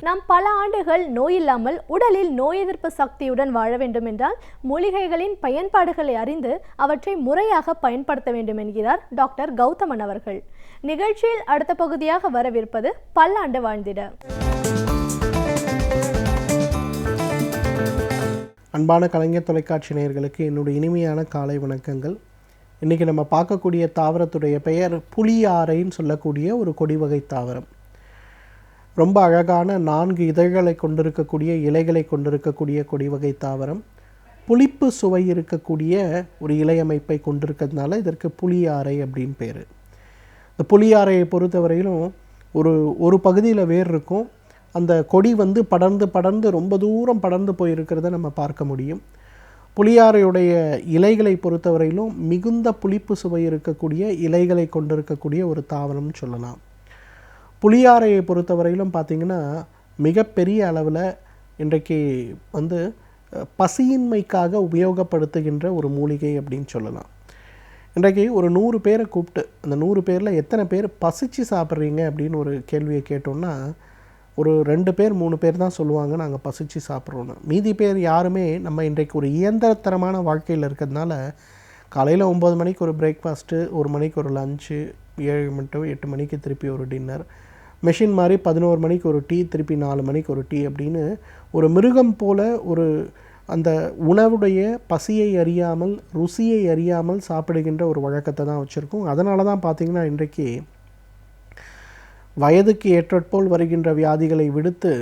நாம் பல ஆண்டுகள் நோயில்லாமல் உடலில் நோய் எதிர்ப்பு சக்தியுடன் வாழ வேண்டும் என்றால் மூலிகைகளின் பயன்பாடுகளை அறிந்து அவற்றை முறையாக பயன்படுத்த வேண்டும் என்கிறார் டாக்டர் கௌதமன் அவர்கள். நிகழ்ச்சியில் அடுத்த பகுதியாக வரவிருப்பது பல்லாண்டு வாழ்ந்திட. அன்பான கலைஞர் தொலைக்காட்சி நேயர்களுக்கு என்னுடைய இனிமையான காலை வணக்கங்கள். இன்றைக்கி நம்ம பார்க்கக்கூடிய தாவரத்துடைய பெயர் புளியாரைன்னு சொல்லக்கூடிய ஒரு கொடி வகை தாவரம். ரொம்ப அழகான 4 இதழ்களை கொண்டிருக்கக்கூடிய இலைகளை கொண்டிருக்கக்கூடிய கொடி வகை தாவரம். புளிப்பு சுவை இருக்கக்கூடிய ஒரு இலை அமைப்பை கொண்டிருக்கிறதுனால இதற்கு புளியாரை அப்படின்னு பேர். இந்த புளியாரையை பொறுத்தவரையிலும் ஒரு பகுதியில் வேர் இருக்கும். அந்த கொடி படர்ந்து ரொம்ப தூரம் படர்ந்து போயிருக்கிறத நம்ம பார்க்க முடியும். புளியாரையுடைய இலைகளை பொறுத்தவரையிலும் மிகுந்த புளிப்பு சுவை இருக்கக்கூடிய இலைகளை கொண்டிருக்கக்கூடிய ஒரு தாவரம்னு சொல்லலாம். புளியாரையை பொறுத்தவரையிலும் பார்த்திங்கன்னா மிகப்பெரிய அளவில் இன்றைக்கு பசியின்மைக்காக உபயோகப்படுத்துகின்ற ஒரு மூலிகை அப்படின்னு சொல்லலாம். இன்றைக்கு ஒரு 100 பேரை கூப்பிட்டு அந்த 100 பேரில் எத்தனை பேர் பசிச்சு சாப்பிட்றீங்க அப்படின்னு ஒரு கேள்வியை கேட்டோம்னா ஒரு 2 பேர் 3 பேர் தான் சொல்லுவாங்க நாங்கள் பசிச்சு சாப்பிட்றோன்னு. மீதி பேர் யாருமே நம்ம இன்றைக்கு ஒரு இயந்திரத்தரமான வாழ்க்கையில் இருக்கிறதுனால காலையில் 9 மணிக்கு ஒரு பிரேக்ஃபாஸ்ட்டு, 1 மணிக்கு ஒரு லஞ்சு, 7 to 8 மணிக்கு திருப்பி ஒரு டின்னர், மெஷின் மாதிரி 11 மணிக்கு ஒரு டீ, திருப்பி 4 மணிக்கு ஒரு டீ அப்படின்னு ஒரு மிருகம் போல் ஒரு அந்த உணவுடைய பசியை அறியாமல் ருசியை அறியாமல் சாப்பிடுகின்ற ஒரு வழக்கத்தை தான் வச்சுருக்கோம். அதனால தான் பார்த்திங்கன்னா இன்றைக்கு வயதுக்கு ஏற்றற்போல் வருகின்ற வியாதிகளை விடுத்து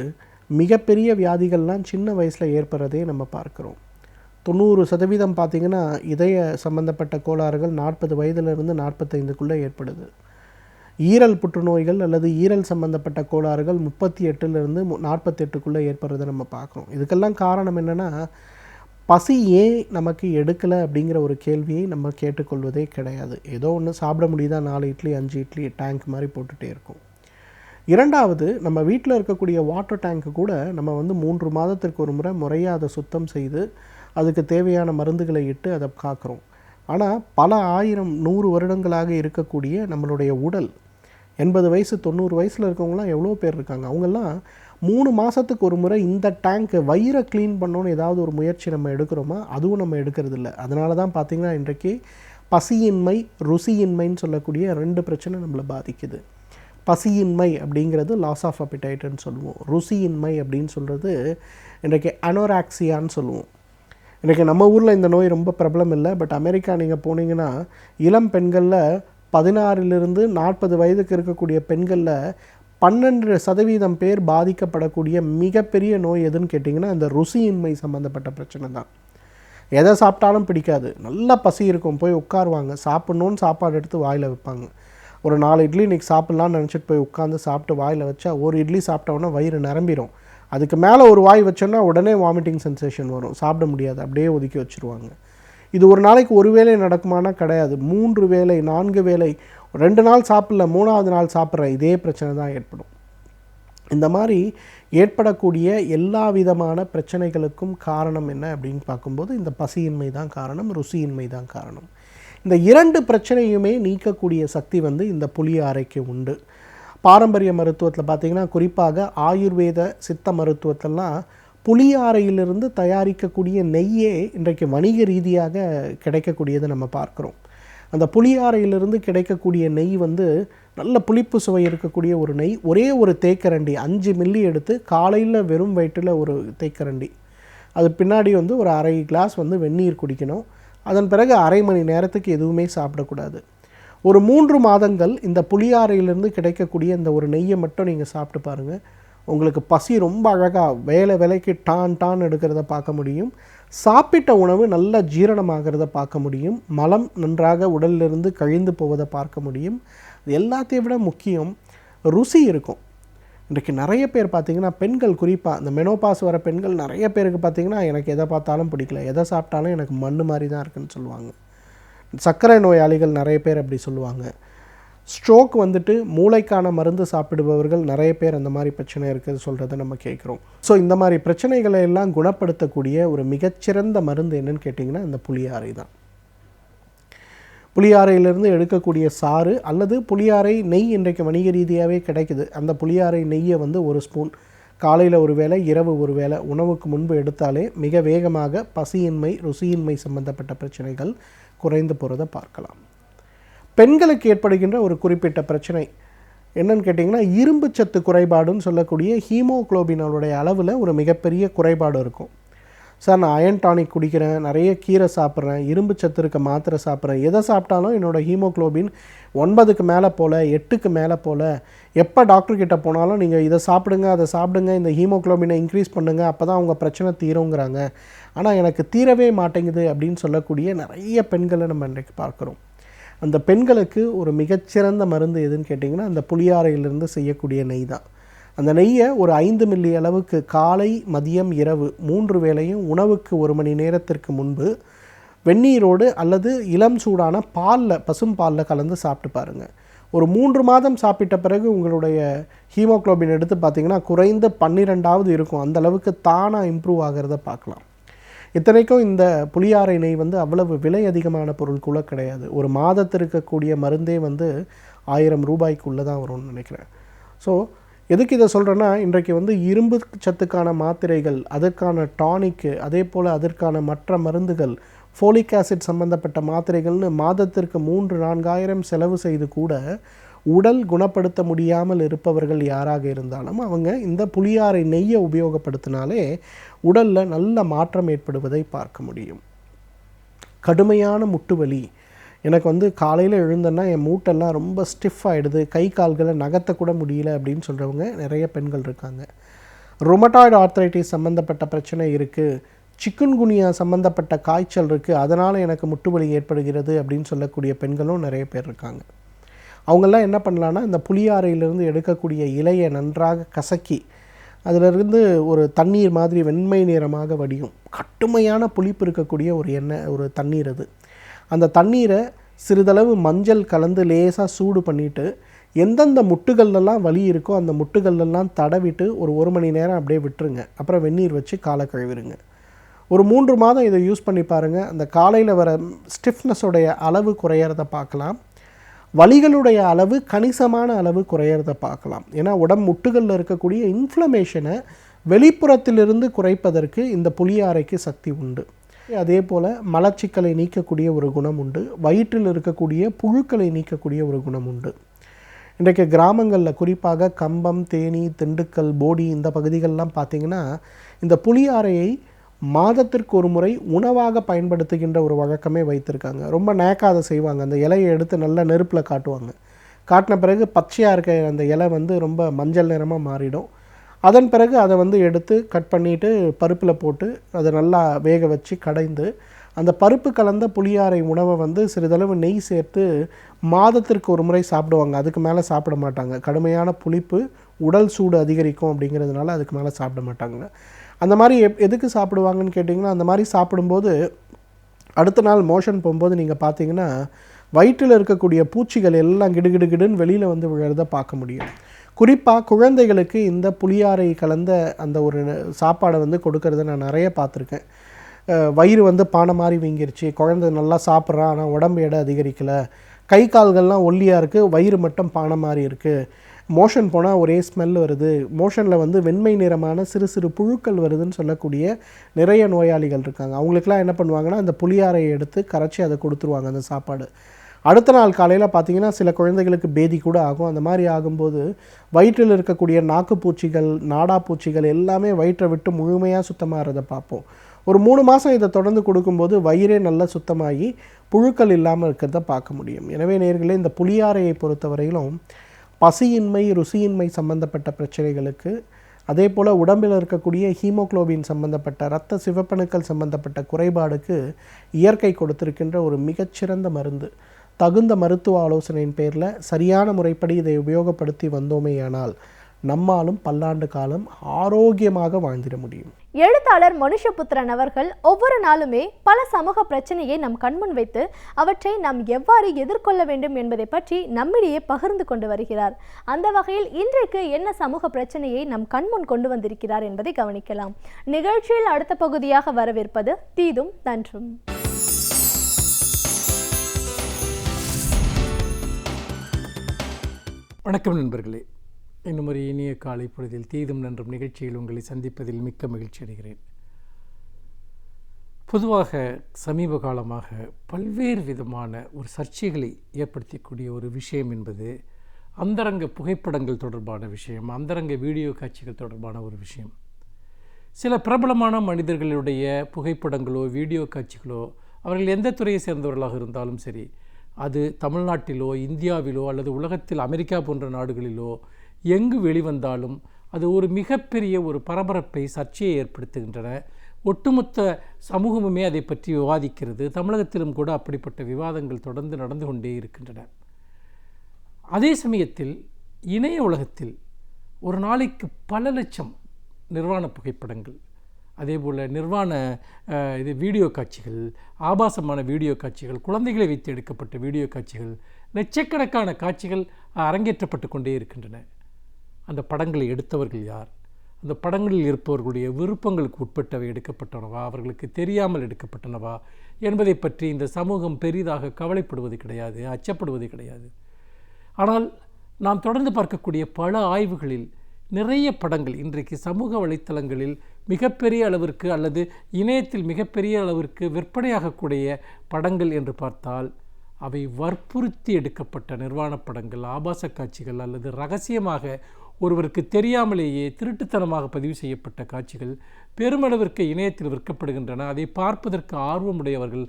மிகப்பெரிய வியாதிகள்லாம் சின்ன வயசில் ஏற்படுறதே நம்ம பார்க்குறோம். 90% பார்த்திங்கன்னா இதய சம்பந்தப்பட்ட கோளாறுகள் 40 வயதிலிருந்து 45க்குள்ளே ஏற்படுது. ஈரல் புற்றுநோய்கள் அல்லது ஈரல் சம்பந்தப்பட்ட கோளாறுகள் 38லிருந்து 48க்குள்ளே ஏற்படுறதை நம்ம பார்க்குறோம். இதுக்கெல்லாம் காரணம் என்னென்னா பசி ஏன் நமக்கு எடுக்கலை அப்படிங்கிற ஒரு கேள்வியை நம்ம கேட்டுக்கொள்வதே கிடையாது. ஏதோ ஒன்று சாப்பிட முடியுதா, 4 இட்லி 5 இட்லி டேங்க் மாதிரி போட்டுகிட்டே இருக்கும். இரண்டாவது, நம்ம வீட்டில் இருக்கக்கூடிய வாட்டர் டேங்க்கு கூட நம்ம 3 மாதத்திற்கு ஒரு முறை முறையாக அதை சுத்தம் செய்து அதுக்கு தேவையான மருந்துகளை இட்டு அதை காக்கிறோம். ஆனால் பல 1000 100 வருடங்களாக இருக்கக்கூடிய நம்மளுடைய உடல் 80 வயசு 90 வயசில் இருக்கவங்களாம் எவ்வளோ பேர் இருக்காங்க. அவங்கெல்லாம் 3 மாதத்துக்கு ஒரு முறை இந்த டேங்க்கு வயிறை க்ளீன் பண்ணோன்னு ஏதாவது ஒரு முயற்சி நம்ம எடுக்கிறோமா? அதுவும் நம்ம எடுக்கிறது இல்லை. அதனால தான் பார்த்திங்கன்னா இன்றைக்கு பசியின்மை ருசியின்மைன்னு சொல்லக்கூடிய 2 பிரச்சனை நம்மளை பாதிக்குது. பசியின்மை அப்படிங்கிறது லாஸ் ஆஃப் அப்பிடைட்னு சொல்லுவோம். ருசியின்மை அப்படின்னு சொல்கிறது இன்றைக்கு அனோராக்சியான்னு சொல்லுவோம். இன்றைக்கி நம்ம ஊரில் இந்த நோய் ரொம்ப பிரபலம் இல்லை. பட் அமெரிக்கா நீங்கள் போனீங்கன்னா இளம் பெண்களில் 16லிருந்து 40 வயதுக்கு இருக்கக்கூடிய பெண்களில் 12% பேர் பாதிக்கப்படக்கூடிய மிகப்பெரிய நோய் எதுன்னு கேட்டிங்கன்னா இந்த ருசியின்மை சம்மந்தப்பட்ட பிரச்சனை தான். எதை சாப்பிட்டாலும் பிடிக்காது, நல்லா பசி இருக்கும், போய் உட்காருவாங்க, சாப்பிட்ணுன்னு சாப்பாடு எடுத்து வாயில் வைப்பாங்க. ஒரு 4 இட்லி இன்றைக்கி சாப்பிட்லான்னு நினச்சிட்டு போய் உட்காந்து சாப்பிட்டு வாயில் வச்சா ஒரு இட்லி சாப்பிட்டோன்னா வயிறு நிரம்பிடும். அதுக்கு மேலே ஒரு வாய் வச்சோன்னா உடனே வாமிட்டிங் சென்சேஷன் வரும், சாப்பிட முடியாது, அப்படியே ஒதுக்கி வச்சுருவாங்க. இது ஒரு நாளைக்கு ஒரு வேளை நடக்குமானா கிடையாது, 3 வேளை 4 வேளை, 2 நாள் சாப்பிடல 3ஆவது நாள் சாப்பிட்ற இதே பிரச்சனை தான் ஏற்படும். இந்த மாதிரி ஏற்படக்கூடிய எல்லா விதமான பிரச்சனைகளுக்கும் காரணம் என்ன அப்படின்னு பார்க்கும்போது இந்த பசியின்மை தான் காரணம், ருசியின்மை தான் காரணம். இந்த 2 பிரச்சனையுமே நீக்கக்கூடிய சக்தி இந்த புளியாரைக்கு உண்டு. பாரம்பரிய மருத்துவத்தில் பார்த்திங்கன்னா குறிப்பாக ஆயுர்வேத சித்த மருத்துவத்திலாம் புளியாரையிலிருந்து தயாரிக்கக்கூடிய நெய்யே இன்றைக்கு வணிக ரீதியாக கிடைக்கக்கூடியதை நம்ம பார்க்குறோம். அந்த புளியாரையிலிருந்து கிடைக்கக்கூடிய நெய் நல்ல புளிப்பு சுவை இருக்கக்கூடிய ஒரு நெய். ஒரே ஒரு தேக்கரண்டி 5 மில்லி எடுத்து காலையில் வெறும் வயிற்றில் ஒரு தேக்கரண்டி, அது பின்னாடி ஒரு அரை கிளாஸ் வெந்நீர் குடிக்கணும். அதன் பிறகு அரை மணி நேரத்துக்கு எதுவுமே சாப்பிடக்கூடாது. ஒரு 3 மாதங்கள் இந்த புளியாரையிலிருந்து கிடைக்கக்கூடிய இந்த ஒரு நெய்யை மட்டும் நீங்கள் சாப்பிட்டு பாருங்கள். உங்களுக்கு பசி ரொம்ப அழகாக வேலைக்கு டான் எடுக்கிறத பார்க்க முடியும். சாப்பிட்ட உணவு நல்ல ஜீரணமாகிறத பார்க்க முடியும். மலம் நன்றாக உடலிலிருந்து கழிந்து போவதை பார்க்க முடியும். இது எல்லாத்தையும் விட முக்கியம் ருசி இருக்கும். இன்றைக்கு நிறைய பேர் பார்த்திங்கன்னா பெண்கள், குறிப்பாக இந்த மெனோபாஸ் வர பெண்கள் நிறைய பேருக்கு பார்த்திங்கன்னா எனக்கு எதை பார்த்தாலும் பிடிக்கல, எதை சாப்பிட்டாலும் எனக்கு மண் மாதிரி தான் இருக்குதுன்னு சொல்லுவாங்க. சர்க்கரை நோயாளிகள் நிறைய பேர் அப்படி சொல்லுவாங்க. ஸ்ட்ரோக் வந்துட்டு மூளைக்கான மருந்து சாப்பிடுபவர்கள் நிறைய பேர் அந்த மாதிரி பிரச்சனை இருக்குது சொல்கிறத நம்ம கேட்குறோம். ஸோ இந்த மாதிரி பிரச்சனைகளை எல்லாம் குணப்படுத்தக்கூடிய ஒரு மிகச்சிறந்த மருந்து என்னன்னு கேட்டிங்கன்னா இந்த புளியாரை தான். புளியாரையிலிருந்து எடுக்கக்கூடிய சாறு அல்லது புளியாரை நெய் இன்றைக்கு வணிக ரீதியாகவே கிடைக்குது. அந்த புளியாரை நெய்யை வந்து 1 ஸ்பூன் காலையில் ஒரு வேளை, இரவு ஒரு வேளை உணவுக்கு முன்பு எடுத்தாலே மிக வேகமாக பசியின்மை, ருசியின்மை சம்பந்தப்பட்ட பிரச்சனைகள் குறைந்து போகிறத பார்க்கலாம். பெண்களுக்கு ஏற்படுகின்ற ஒரு குறிப்பிட்ட பிரச்சனை என்னன்னு கேட்டிங்கன்னா, இரும்பு சத்து குறைபாடுன்னு சொல்லக்கூடிய ஹீமோகுளோபினோடைய அளவில் ஒரு மிகப்பெரிய குறைபாடு இருக்கும். சார் நான் அயன் டானிக் குடிக்கிறேன், நிறைய கீரை சாப்பிட்றேன், இரும்பு சத்து இருக்க மாத்திரை சாப்பிட்றேன், எதை சாப்பிட்டாலும் என்னோடய ஹீமோகுளோபின் 9க்கு மேலே போல், 8க்கு மேலே போல், எப்போ டாக்டர்கிட்ட போனாலும் நீங்கள் இதை சாப்பிடுங்க அதை சாப்பிடுங்க, இந்த ஹீமோகுளோபினை இன்க்ரீஸ் பண்ணுங்கள், அப்போ தான் அவங்க பிரச்சனை தீருங்கிறாங்க. ஆனால் எனக்கு தீரவே மாட்டேங்குது அப்படின்னு சொல்லக்கூடிய நிறைய பெண்களை நம்ம இன்றைக்கு பார்க்குறோம். அந்த பெண்களுக்கு ஒரு மிகச்சிறந்த மருந்து எதுன்னு கேட்டிங்கன்னா அந்த புளியாரையிலிருந்து செய்யக்கூடிய நெய் தான். அந்த நெய்யை ஒரு 5 மில்லி அளவுக்கு காலை, மதியம், இரவு 3 வேளையும் உணவுக்கு 1 மணி நேரத்திற்கு முன்பு வெந்நீரோடு அல்லது இளம் சூடான பாலில், பசும் பாலில் கலந்து சாப்பிட்டு பாருங்கள். ஒரு 3 மாதம் சாப்பிட்ட பிறகு உங்களுடைய ஹீமோகுளோபின் எடுத்து பார்த்திங்கன்னா குறைந்த 12ஆவது இருக்கும். அந்த அளவுக்கு தானாக இம்ப்ரூவ் ஆகிறத பார்க்கலாம். இத்தனைக்கும் இந்த புளியாரை நெய் வந்து அவ்வளவு விலை அதிகமான பொருள் கூட கிடையாது. ஒரு மாதத்திற்கு இருக்கக்கூடிய மருந்தே வந்து 1000 ரூபாய்க்குள்ளே தான் வரும்னு நினைக்கிறேன். ஸோ எதுக்கு இதை சொல்கிறேன்னா, இன்றைக்கு வந்து இரும்பு சத்துக்கான மாத்திரைகள், அதற்கான டானிக்கு, அதே போல் அதற்கான மற்ற மருந்துகள், ஃபோலிக் ஆசிட் சம்பந்தப்பட்ட மாத்திரைகள்னு மாதத்திற்கு 3-4000 செலவு செய்து கூட உடல் குணப்படுத்த முடியாமல் இருப்பவர்கள் யாராக இருந்தாலும் அவங்க இந்த புளியாரை நெய்யை உபயோகப்படுத்தினாலே உடலில் நல்ல மாற்றம் ஏற்படுவதை பார்க்க முடியும். கடுமையான முட்டு வலி, எனக்கு வந்து காலையில் எழுந்தேன்னா என் மூட்டெல்லாம் ரொம்ப ஸ்டிஃப் ஆகிடுது, கை கால்களை நகர்த்தக்கூட முடியல அப்படின்னு சொல்கிறவங்க நிறைய பெண்கள் இருக்காங்க. ரொமட்டாய்டு ஆர்த்ரைட்டிஸ் சம்மந்தப்பட்ட பிரச்சனை இருக்குது, சிக்குன்குனியா சம்மந்தப்பட்ட காய்ச்சல் இருக்குது, அதனால் எனக்கு முட்டு வலி ஏற்படுகிறது அப்படின்னு சொல்லக்கூடிய பெண்களும் நிறைய பேர் இருக்காங்க. அவங்கெல்லாம் என்ன பண்ணலான்னா, இந்த புளியாரையிலிருந்து எடுக்கக்கூடிய இலையை நன்றாக கசக்கி அதிலிருந்து ஒரு தண்ணீர் மாதிரி வெண்மை நிறமாக வடியும், கட்டுமையான புளிப்பு இருக்கக்கூடிய ஒரு எண்ணெய், ஒரு தண்ணீர் அது. அந்த தண்ணீரை சிறிதளவு மஞ்சள் கலந்து லேசாக சூடு பண்ணிவிட்டு எந்தெந்த முட்டுகள்லாம் வலி இருக்கோ அந்த முட்டுகள்லாம் தடவிட்டு ஒரு 1 மணி நேரம் அப்படியே விட்டுருங்க. அப்புறம் வெந்நீர் வச்சு காலை கழுவிடுங்க. ஒரு 3 மாதம் இதை யூஸ் பண்ணி பாருங்கள். அந்த காலையில் வர ஸ்டிஃப்னஸோடைய அளவு குறையிறத பார்க்கலாம், வலிகளுடைய அளவு கணிசமான அளவு குறையிறத பார்க்கலாம். ஏன்னா முட்டுகளில் இருக்கக்கூடிய இன்ஃப்ளமேஷனை வெளிப்புறத்திலிருந்து குறைப்பதற்கு இந்த புளியாரைக்கு சக்தி உண்டு. அதே போல் மலச்சிக்கலை நீக்கக்கூடிய ஒரு குணம் உண்டு, வயிற்றில் இருக்கக்கூடிய புழுக்களை நீக்கக்கூடிய ஒரு குணம் உண்டு. இன்றைக்கு கிராமங்களில் குறிப்பாக கம்பம், தேனி, திண்டுக்கல், போடி இந்த பகுதிகளெலாம் பார்த்திங்கன்னா இந்த புளியாரையை மாதத்திற்கு ஒரு முறை உணவாக பயன்படுத்துகின்ற ஒரு வழக்கமே வைத்திருக்காங்க. ரொம்ப நேக்காக செய்வாங்க. அந்த இலையை எடுத்து நல்லா நெருப்பில் காட்டுவாங்க. காட்டின பிறகு பச்சையாக இருக்க அந்த இலை வந்து ரொம்ப மஞ்சள் நிறமாக மாறிடும். அதன் பிறகு அதை வந்து எடுத்து கட் பண்ணிவிட்டு பருப்பில் போட்டு அதை நல்லா வேக வச்சு கடைந்து அந்த பருப்பு கலந்த புளியாரை உணவை வந்து சிறிதளவு நெய் சேர்த்து மாதத்திற்கு ஒரு முறை சாப்பிடுவாங்க. அதுக்கு மேலே சாப்பிட மாட்டாங்க. கடுமையான புளிப்பு உடல் சூடு அதிகரிக்கும் அப்படிங்கிறதுனால அதுக்கு மேலே சாப்பிட மாட்டாங்க. அந்த மாதிரி எதுக்கு சாப்பிடுவாங்கன்னு கேட்டிங்கன்னா, அந்த மாதிரி சாப்பிடும்போது அடுத்த நாள் மோஷன் போகும்போது நீங்கள் பார்த்தீங்கன்னா வயிற்றில் இருக்கக்கூடிய பூச்சிகள் எல்லாம் கிடுகிடுன்னு வெளியில் வந்து விழுறத பார்க்க முடியும். குறிப்பாக குழந்தைகளுக்கு இந்த புளியாரை கலந்த அந்த ஒரு சாப்பாடை வந்து கொடுக்கறத நான் நிறைய பார்த்துருக்கேன். வயிறு வந்து பானை மாதிரி வீங்கிருச்சு, குழந்தை நல்லா சாப்பிட்றான் ஆனால் உடம்பு எடை அதிகரிக்கலை, கை கால்கள்லாம் ஒல்லியாக இருக்குது, வயிறு மட்டும் பானை மாதிரி இருக்குது, மோஷன் போனால் ஒரே ஸ்மெல் வருது, மோஷனில் வந்து வெண்மை நிறமான சிறு சிறு புழுக்கள் வருதுன்னு சொல்லக்கூடிய நிறைய நோயாளிகள் இருக்காங்க. அவங்களுக்குலாம் என்ன பண்ணுவாங்கன்னா அந்த புளியாரையை எடுத்து கரைச்சி அதை கொடுத்துருவாங்க அந்த சாப்பாடு. அடுத்த நாள் காலையில் பார்த்திங்கன்னா சில குழந்தைகளுக்கு பேதி கூட ஆகும். அந்த மாதிரி ஆகும்போது வயிற்றில் இருக்கக்கூடிய நாக்குப்பூச்சிகள், நாடாப்பூச்சிகள் எல்லாமே வயிற்றை விட்டு முழுமையாக சுத்தமாகிறத பார்ப்போம். ஒரு 3 மாதம் இதை தொடர்ந்து கொடுக்கும்போது வயிறே நல்லா சுத்தமாகி புழுக்கள் இல்லாமல் இருக்கிறத பார்க்க முடியும். எனவே நேயர்களே, இந்த புளியாரையை பொறுத்தவரையிலும் பசியின்மை, ருசியின்மை சம்பந்தப்பட்ட பிரச்சனைகளுக்கு, அதே போல் உடம்பில் இருக்கக்கூடிய ஹீமோகுளோபின் சம்பந்தப்பட்ட இரத்த சிவப்பணுக்கள் சம்பந்தப்பட்ட குறைபாடுக்கு இயற்கை கொடுத்திருக்கின்ற ஒரு மிகச்சிறந்த மருந்து. தகுந்த மருத்துவ ஆலோசனையின் பேரில் சரியான முறைப்படி இதை உபயோகப்படுத்தி வந்தோமேயானால் நம்மாலும் பல்லாண்டு காலம் ஆரோக்கியமாக வாழ்ந்திட முடியும். எழுத்தாளர் மனுஷபுத்திரன் அவர்கள் ஒவ்வொரு நாளுமே பல சமூக பிரச்சனையை நம் கண்முன் வைத்து அவற்றை நாம் எவ்வாறு எதிர்கொள்ள வேண்டும் என்பதை பற்றி நம்மிடையே பகிர்ந்து கொண்டு வருகிறார். அந்த வகையில் இன்றைக்கு என்ன சமூக பிரச்சனையை நம் கண்முன் கொண்டு வந்திருக்கிறார் என்பதை கவனிக்கலாம். நிகழ்ச்சியில் அடுத்த பகுதியாக வரவிருப்பது தீதும் நன்றும். வணக்கம் நண்பர்களே, இன்னும் ஒரு இனிய காலை பொழுதில் தீதும் நன்றும் நிகழ்ச்சியில் உங்களை சந்திப்பதில் மிக்க மகிழ்ச்சி அடைகிறேன். பொதுவாக சமீப காலமாக பல்வேறு விதமான ஒரு சர்ச்சைகளை ஏற்படுத்தக்கூடிய ஒரு விஷயம் என்பது அந்தரங்க புகைப்படங்கள் தொடர்பான விஷயம், அந்தரங்க வீடியோ காட்சிகள் தொடர்பான ஒரு விஷயம். சில பிரபலமான மனிதர்களுடைய புகைப்படங்களோ வீடியோ காட்சிகளோ அவர்கள் எந்த துறையை சேர்ந்தவர்களாக இருந்தாலும் சரி, அது தமிழ்நாட்டிலோ இந்தியாவிலோ அல்லது உலகத்தில் அமெரிக்கா போன்ற நாடுகளிலோ எங்கு வெளிவந்தாலும் அது ஒரு மிகப்பெரிய ஒரு பரபரப்பை சர்ச்சையை ஏற்படுத்துகின்றன. ஒட்டுமொத்த சமூகமுமே அதை பற்றி விவாதிக்கிறது. தமிழகத்திலும் கூட அப்படிப்பட்ட விவாதங்கள் தொடர்ந்து நடந்து கொண்டே இருக்கின்றன. அதே சமயத்தில் இணைய உலகத்தில் ஒரு நாளைக்கு பல லட்சம் நிர்வாண புகைப்படங்கள், அதேபோல் நிர்வாண வீடியோ காட்சிகள், ஆபாசமான வீடியோ காட்சிகள், குழந்தைகளை வைத்து எடுக்கப்பட்ட வீடியோ காட்சிகள், லட்சக்கணக்கான காட்சிகள் அரங்கேற்றப்பட்டு கொண்டே இருக்கின்றன. அந்த படங்களை எடுத்தவர்கள் யார்? அந்த படங்களில் இருப்பவர்களுடைய விருப்பங்களுக்கு உட்பட்டவை எடுக்கப்பட்டனவா, அவர்களுக்கு தெரியாமல் எடுக்கப்பட்டனவா என்பதை பற்றி இந்த சமூகம் பெரிதாக கவலைப்படுவது கிடையாது, அச்சப்படுவது கிடையாது. ஆனால் நாம் தொடர்ந்து பார்க்கக்கூடிய பல ஆய்வுகளில் நிறைய படங்கள் இன்றைக்கு சமூக வலைத்தளங்களில் மிகப்பெரிய அளவிற்கு அல்லது இணையத்தில் மிகப்பெரிய அளவிற்கு விற்பனையாகக்கூடிய படங்கள் என்று பார்த்தால் அவை வற்புறுத்தி எடுக்கப்பட்ட நிர்வாண படங்கள், ஆபாச காட்சிகள் அல்லது ரகசியமாக ஒருவருக்கு தெரியாமலேயே திருட்டுத்தனமாக பதிவு செய்யப்பட்ட காட்சிகள் பெருமளவிற்கு இணையத்தில் விற்கப்படுகின்றன. அதை பார்ப்பதற்கு ஆர்வமுடையவர்கள்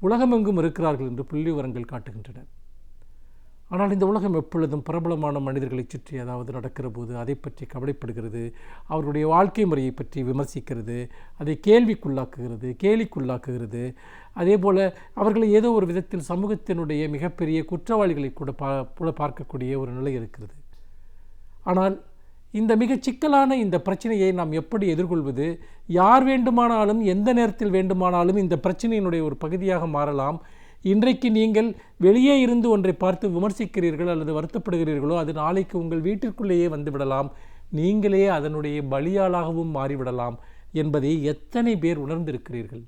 உலகமெங்கும் இருக்கிறார்கள் என்று புள்ளி விவரங்கள் காட்டுகின்றன. ஆனால் இந்த உலகம் எப்பொழுதும் பிரபலமான மனிதர்களை சுற்றி ஏதாவது நடக்கிற போது அதை பற்றி கவலைப்படுகிறது, அவருடைய வாழ்க்கை முறையை பற்றி விமர்சிக்கிறது, அதை கேள்விக்குள்ளாக்குகிறது, கேலிக்குள்ளாக்குகிறது. அதே போல் அவர்களை ஏதோ ஒரு விதத்தில் சமூகத்தினுடைய மிகப்பெரிய குற்றவாளிகளை கூட பார்க்கக்கூடிய ஒரு நிலை இருக்கிறது. ஆனால் இந்த மிகச் சிக்கலான இந்த பிரச்சனையை நாம் எப்படி எதிர்கொள்வது? யார் வேண்டுமானாலும் எந்த நேரத்தில் வேண்டுமானாலும் இந்த பிரச்சனையினுடைய ஒரு பகுதியாக மாறலாம். இன்றைக்கு நீங்கள் வெளியே இருந்து ஒன்றை பார்த்து விமர்சிக்கிறீர்கள் அல்லது வருத்தப்படுகிறீர்களோ அது நாளைக்கு உங்கள் வீட்டிற்குள்ளேயே வந்துவிடலாம், நீங்களே அதனுடைய பலியாளாகவும் மாறிவிடலாம் என்பதை எத்தனை பேர் உணர்ந்திருக்கிறீர்கள்?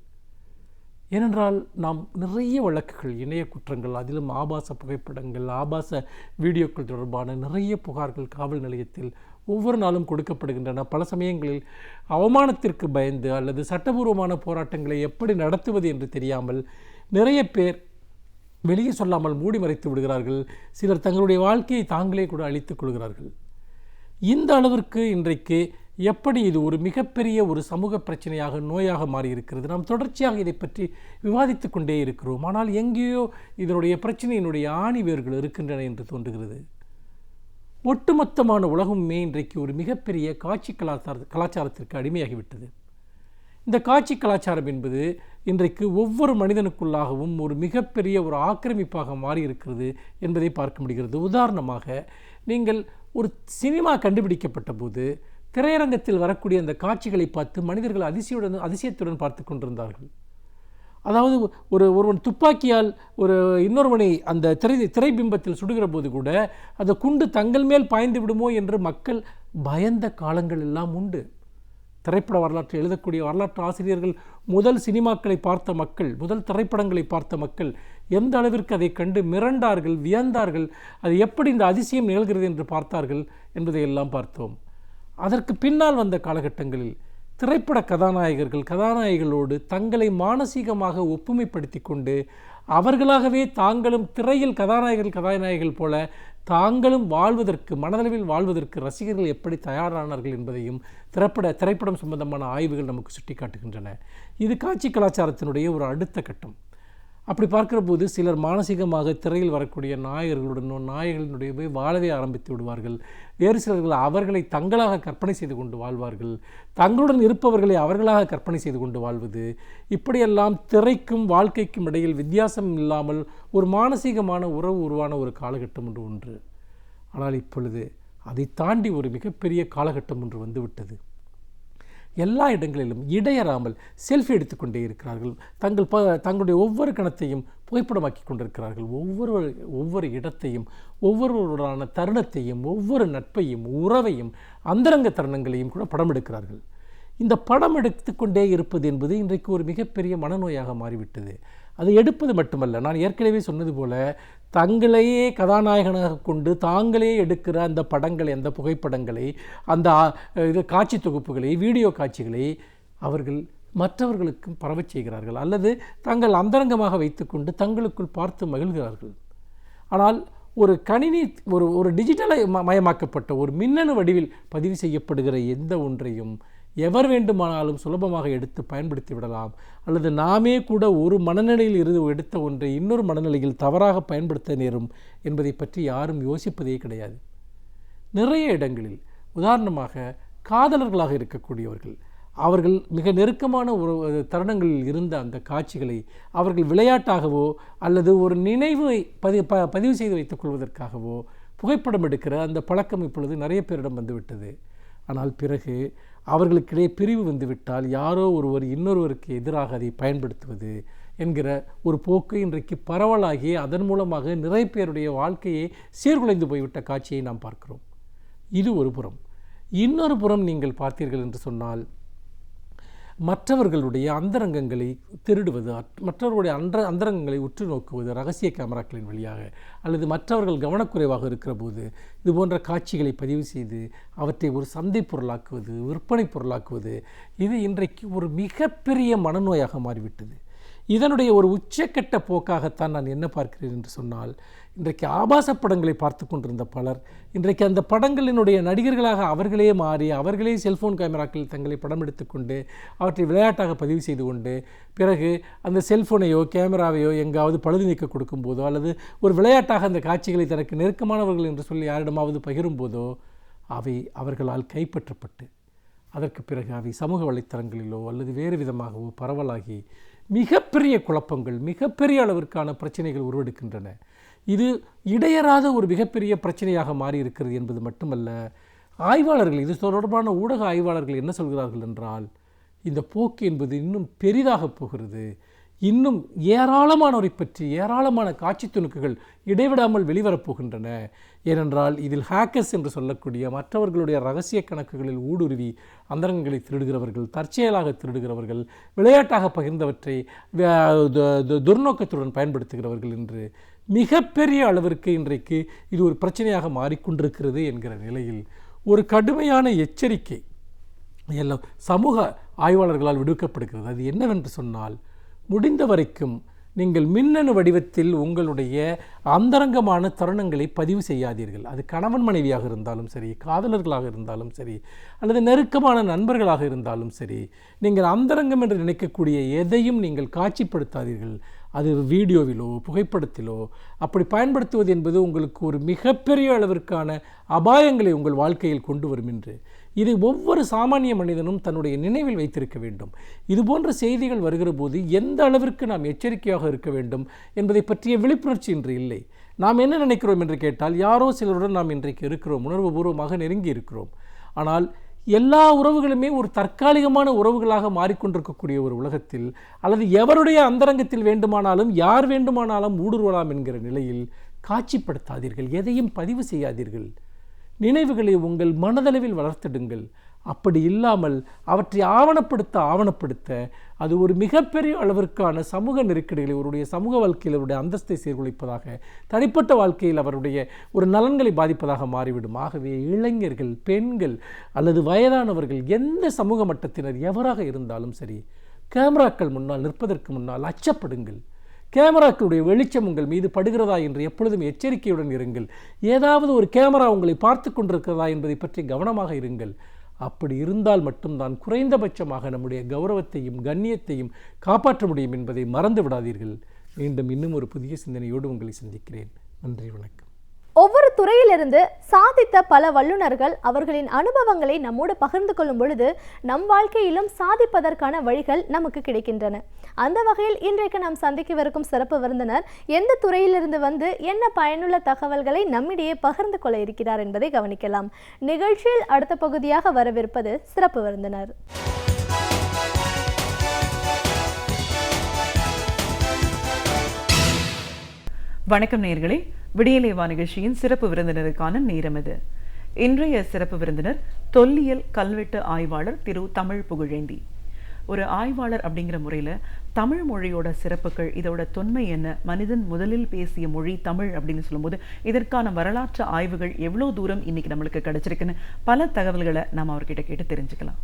ஏனென்றால் நாம் நிறைய வழக்குகள், இணைய குற்றங்கள், அதிலும் ஆபாச புகைப்படங்கள், ஆபாச வீடியோக்கள் தொடர்பான நிறைய புகார்கள் காவல் நிலையத்தில் ஒவ்வொரு நாளும் கொடுக்கப்படுகின்றன. பல சமயங்களில் அவமானத்திற்கு பயந்து அல்லது சட்டபூர்வமான போராட்டங்களை எப்படி நடத்துவது என்று தெரியாமல் நிறைய பேர் வெளியே சொல்லாமல் மூடி மறைத்து விடுகிறார்கள். சிலர் தங்களுடைய வாழ்க்கையை தாங்களே கூட அழித்துக் கொள்கிறார்கள். இந்த அளவிற்கு இன்றைக்கு எப்படி இது ஒரு மிகப்பெரிய ஒரு சமூக பிரச்சனையாக, நோயாக மாறியிருக்கிறது. நாம் தொடர்ச்சியாக இதை பற்றி விவாதித்து கொண்டே இருக்கிறோம். ஆனால் எங்கேயோ இதனுடைய பிரச்சனையினுடைய ஆணி வேர்கள் இருக்கின்றன என்று தோன்றுகிறது. ஒட்டுமொத்தமான உலகமே இன்றைக்கு ஒரு மிகப்பெரிய காட்சி கலாச்சாரத்திற்கு அடிமையாகிவிட்டது. இந்த காட்சி கலாச்சாரம் என்பது இன்றைக்கு ஒவ்வொரு மனிதனுக்குள்ளாகவும் ஒரு மிகப்பெரிய ஒரு ஆக்கிரமிப்பாக மாறி இருக்கிறது என்பதை பார்க்க முடிகிறது. உதாரணமாக, நீங்கள் ஒரு சினிமா கண்டுபிடிக்கப்பட்ட போது திரையரங்கத்தில் வரக்கூடிய அந்த காட்சிகளை பார்த்து மனிதர்கள் அதிசயத்துடன் பார்த்து கொண்டிருந்தார்கள். அதாவது ஒருவன் துப்பாக்கியால் இன்னொருவனை அந்த திரைபிம்பத்தில் சுடுகிற போது கூட அந்த குண்டு தங்கள் மேல் பாய்ந்து விடுமோ என்று மக்கள் பயந்த காலங்கள் எல்லாம் உண்டு. திரைப்பட வரலாற்றை எழுதக்கூடிய வரலாற்று ஆசிரியர்கள் முதல் சினிமாக்களை பார்த்த மக்கள், முதல் திரைப்படங்களை பார்த்த மக்கள் எந்த அளவிற்கு அதை கண்டு மிரண்டார்கள், வியந்தார்கள், அது எப்படி இந்த அதிசயம் நிகழ்கிறது என்று பார்த்தார்கள் என்பதை எல்லாம் பார்த்தோம். அதற்கு பின்னால் வந்த காலகட்டங்களில் திரைப்பட கதாநாயகிகளோடு தங்களை மானசீகமாக ஒப்புமைப்படுத்தி கொண்டு அவர்களாகவே தாங்களும் திரையில் கதாநாயகிகள் போல தாங்களும் வாழ்வதற்கு, மனதளவில் வாழ்வதற்கு ரசிகர்கள் எப்படி தயாரானார்கள் என்பதையும் திரைப்படம் சம்பந்தமான ஆய்வுகள் நமக்கு சுட்டி காட்டுகின்றன. இது காட்சி கலாச்சாரத்தினுடைய ஒரு அடுத்த கட்டம். அப்படி பார்க்கிற போது சிலர் மானசீகமாக திரையில் வரக்கூடிய நாயகர்களுடைய போய் வாழவே ஆரம்பித்து விடுவார்கள். வேறு சிலர்கள் அவர்களை தங்களாக கற்பனை செய்து கொண்டு வாழ்வார்கள். தங்களுடன் இருப்பவர்களை அவர்களாக கற்பனை செய்து கொண்டு வாழ்வது, இப்படியெல்லாம் திரைக்கும் வாழ்க்கைக்கும் இடையில் வித்தியாசம் இல்லாமல் ஒரு மானசீகமான உறவு உருவான ஒரு காலகட்டம் ஒன்று. ஆனால் இப்பொழுது அதை தாண்டி ஒரு மிகப்பெரிய காலகட்டம் ஒன்று வந்துவிட்டது. எல்லா இடங்களிலும் இடையறாமல் செல்ஃபி எடுத்துக்கொண்டே இருக்கிறார்கள். தங்களுடைய ஒவ்வொரு கணத்தையும் புகைப்படமாக்கி கொண்டிருக்கிறார்கள். ஒவ்வொரு இடத்தையும், ஒவ்வொருவருடான தருணத்தையும், ஒவ்வொரு நட்பையும், உறவையும், அந்தரங்க தருணங்களையும் கூட படம் எடுக்கிறார்கள். இந்த படம் எடுத்துக்கொண்டே இருப்பது என்பது இன்றைக்கு ஒரு மிகப்பெரிய மனநோயாக மாறிவிட்டது. அது எடுப்பது மட்டுமல்ல, நான் ஏற்கனவே சொன்னது போல தங்களையே கதாநாயகனாக கொண்டு தாங்களே எடுக்கிற அந்த படங்களை, அந்த புகைப்படங்களை, அந்த காட்சி தொகுப்புகளை, வீடியோ காட்சிகளை அவர்கள் மற்றவர்களுக்கும் பரவச் செய்கிறார்கள். அல்லது தாங்கள் அந்தரங்கமாக வைத்துக்கொண்டு தங்களுக்குள் பார்த்து மகிழ்கிறார்கள். ஆனால் ஒரு கணினி, ஒரு டிஜிட்டலை மயமாக்கப்பட்ட ஒரு மின்னணு வடிவில் பதிவு செய்யப்படுகிற எந்த ஒன்றையும் எவர் வேண்டுமானாலும் சுலபமாக எடுத்து பயன்படுத்தி விடலாம். அல்லது நாமே கூட ஒரு மனநிலையில் இருந்து எடுத்த ஒன்றை இன்னொரு மனநிலையில் தவறாக பயன்படுத்த நேரும் என்பதை பற்றி யாரும் யோசிப்பதே கிடையாது. நிறைய இடங்களில், உதாரணமாக காதலர்களாக இருக்கக்கூடியவர்கள், அவர்கள் மிக நெருக்கமான ஒரு தருணங்களில் இருந்த அந்த காட்சிகளை அவர்கள் விளையாட்டாகவோ அல்லது ஒரு நினைவை பதிவு செய்து வைத்துக் கொள்வதற்காகவோ புகைப்படம் எடுக்கிற அந்த பழக்கம் இப்பொழுது நிறைய பேரிடம் வந்துவிட்டது. ஆனால் பிறகு அவர்களுக்கிடையே பிரிவு வந்துவிட்டால் யாரோ ஒருவர் இன்னொருவருக்கு எதிராக அதை பயன்படுத்துவது என்கிற ஒரு போக்கு இன்றைக்கு பரவலாகி அதன் மூலமாக நிறைய பேருடைய வாழ்க்கையை சீர்குலைந்து போய்விட்ட காட்சியை நாம் பார்க்கிறோம். இது ஒரு புறம். இன்னொரு புறம் நீங்கள் பார்த்தீர்கள் என்று சொன்னால், மற்றவர்களுடைய அந்தரங்கங்களை திருடுவது, மற்றவர்களுடைய அந்தரங்கங்களை உற்று நோக்குவது ரகசிய கேமராக்களின் வழியாக, அல்லது மற்றவர்கள் கவனக்குறைவாக இருக்கிற போது இது போன்ற காட்சிகளை பதிவு செய்து அவற்றை ஒரு சந்தை பொருளாக்குவது, விற்பனை பொருளாக்குவது, இது இன்றைக்கு ஒரு மிகப்பெரிய மனநோயாக மாறிவிட்டது. இதனுடைய ஒரு உச்சக்கட்ட போக்காகத்தான் நான் என்ன பார்க்கிறேன் என்று சொன்னால், இன்றைக்கு ஆபாச படங்களை பார்த்து கொண்டிருந்த பலர் இன்றைக்கு அந்த படங்களினுடைய நடிகர்களாக அவர்களே மாறி, அவர்களே செல்ஃபோன் கேமராக்களில் தங்களை படம் எடுத்துக்கொண்டு அவற்றை விளையாட்டாக பதிவு செய்து கொண்டு, பிறகு அந்த செல்ஃபோனையோ கேமராவையோ எங்காவது பழுது நீக்க கொடுக்கும் போதோ, அல்லது ஒரு விளையாட்டாக அந்த காட்சிகளை தனக்கு நெருக்கமானவர்கள் என்று சொல்லி யாரிடமாவது பகிரும் போதோ அவை அவர்களால் கைப்பற்றப்பட்டு அதற்கு பிறகு அவை சமூக வலைத்தளங்களிலோ அல்லது வேறு விதமாகவோ பரவலாகி மிகப்பெரிய குழப்பங்கள், மிகப்பெரிய அளவிற்கான பிரச்சனைகள் உருவெடுக்கின்றன. இது இடையறாத ஒரு மிகப்பெரிய பிரச்சனையாக மாறி இருக்கிறது என்பது மட்டுமல்ல, ஆய்வாளர்கள், இது தொடர்பான ஊடக ஆய்வாளர்கள் என்ன சொல்கிறார்கள் என்றால், இந்த போக்கு என்பது இன்னும் பெரிதாக போகிறது. இன்னும் ஏராளமானோரை பற்றி ஏராளமான காட்சி துணுக்குகள் இடைவிடாமல் வெளிவரப்போகின்றன. ஏனென்றால் இதில் ஹேக்கர்ஸ் என்று சொல்லக்கூடிய மற்றவர்களுடைய இரகசிய கணக்குகளில் ஊடுருவி அந்தரங்கங்களை திருடுகிறவர்கள், தற்செயலாக திருடுகிறவர்கள், விளையாட்டாக பகிர்ந்தவற்றை துர்நோக்கத்துடன் பயன்படுத்துகிறவர்கள் என்று மிகப்பெரிய அளவிற்கு இன்றைக்கு இது ஒரு பிரச்சனையாக மாறிக்கொண்டிருக்கிறது என்கிற நிலையில் ஒரு கடுமையான எச்சரிக்கை எல்லாம் சமூக ஆய்வாளர்களால் விடுக்கப்படுகிறது. அது என்னவென்று சொன்னால், முடிந்த வரைக்கும் நீங்கள் மின்னணு வடிவத்தில் உங்களுடைய அந்தரங்கமான தருணங்களை பதிவு செய்யாதீர்கள். அது கணவன் மனைவியாக இருந்தாலும் சரி, காதலர்களாக இருந்தாலும் சரி, அல்லது நெருக்கமான நண்பர்களாக இருந்தாலும் சரி, நீங்கள் அந்தரங்கம் என்று நினைக்கக்கூடிய எதையும் நீங்கள் காட்சிப்படுத்தாதீர்கள். அது வீடியோவிலோ புகைப்படத்திலோ அப்படி பயன்படுத்துவது என்பது உங்களுக்கு ஒரு மிகப்பெரிய அளவிற்கான அபாயங்களை உங்கள் வாழ்க்கையில் கொண்டு வரும் என்று இதை ஒவ்வொரு சாமானிய மனிதனும் தன்னுடைய நினைவில் வைத்திருக்க வேண்டும். இதுபோன்ற செய்திகள் வருகிற போது எந்த அளவிற்கு நாம் எச்சரிக்கையாக இருக்க வேண்டும் என்பதை பற்றிய விழிப்புணர்ச்சி இன்று இல்லை. நாம் என்ன நினைக்கிறோம் என்று கேட்டால், யாரோ சிலருடன் நாம் இன்றைக்கு இருக்கிறோம், உணர்வுபூர்வமாக நெருங்கி இருக்கிறோம். ஆனால் எல்லா உறவுகளுமே ஒரு தற்காலிகமான உறவுகளாக மாறிக்கொண்டிருக்கக்கூடிய ஒரு உலகத்தில், அல்லது எவருடைய அந்தரங்கத்தில் வேண்டுமானாலும் யார் வேண்டுமானாலும் ஊடுருவலாம் என்கிற நிலையில் காட்சிப்படுத்தாதீர்கள், எதையும் பதிவு செய்யாதீர்கள். நினைவுகளை உங்கள் மனதளவில் வளர்த்திடுங்கள். அப்படி இல்லாமல் அவற்றை ஆவணப்படுத்த அது ஒரு மிகப்பெரிய அளவிற்கான சமூக நெருக்கடிகளை, அவருடைய சமூக வாழ்க்கையில் அவருடைய அந்தஸ்தை சீர்குலைப்பதாக, தனிப்பட்ட வாழ்க்கையில் அவருடைய ஒரு நலன்களை பாதிப்பதாக மாறிவிடும். ஆகவே இளைஞர்கள், பெண்கள் அல்லது வயதானவர்கள், எந்த சமூக மட்டத்தினர் எவராக இருந்தாலும் சரி, கேமராக்கள் முன்னால் நிற்பதற்கு முன்னால் அச்சப்படுங்கள். கேமராக்களுடைய வெளிச்சம் உங்கள் மீது படுகிறதா என்று எப்பொழுதும் எச்சரிக்கையுடன் இருங்கள். ஏதாவது ஒரு கேமரா உங்களை பார்த்து கொண்டிருக்கிறதா என்பதை பற்றி கவனமாக இருங்கள். அப்படி இருந்தால் மட்டும்தான் குறைந்தபட்சமாக நம்முடைய கௌரவத்தையும் கண்ணியத்தையும் காப்பாற்ற முடியும் என்பதை மறந்து விடாதீர்கள். மீண்டும் இன்னும் ஒரு புதிய சிந்தனையோடு உங்களை சந்திக்கிறேன். நன்றி, வணக்கம். ஒவ்வொரு துறையிலிருந்து சாதித்த பல வல்லுநர்கள் அவர்களின் அனுபவங்களை நம்மோடு பகிர்ந்து கொள்ளும் பொழுது நம் வாழ்க்கையிலும் சாதிப்பதற்கான வழிகள் நமக்கு கிடைக்கின்றன. அந்த வகையில் இன்றைக்கு நாம் சந்திக்கவிருக்கும் சிறப்பு விருந்தினர் எந்த துறையிலிருந்து வந்து என்ன பயனுள்ள தகவல்களை நம்மிடையே பகிர்ந்து கொள்ள இருக்கிறார் என்பதை கவனிக்கலாம். நிகழ்ச்சியில் அடுத்த பகுதியாக வரவிருப்பது சிறப்பு விருந்தினர். வணக்கம் நேயர்களே, விடியலேவா நிகழ்ச்சியின் சிறப்பு விருந்தினருக்கான நேரம் இது. இன்றைய சிறப்பு விருந்தினர் தொல்லியல் கல்வெட்டு ஆய்வாளர் திரு தமிழ் புகழேந்தி. ஒரு ஆய்வாளர் அப்படிங்கிற முறையில் தமிழ் மொழியோட சிறப்புகள், இதோட தொன்மை என்ன, மனிதன் முதலில் பேசிய மொழி தமிழ் அப்படின்னு சொல்லும்போது இதற்கான வரலாற்று ஆய்வுகள் எவ்வளோ தூரம் இன்னைக்கு நம்மளுக்கு கிடைச்சிருக்குன்னு பல தகவல்களை நாம் அவர்கிட்ட கேட்டு தெரிஞ்சுக்கலாம்.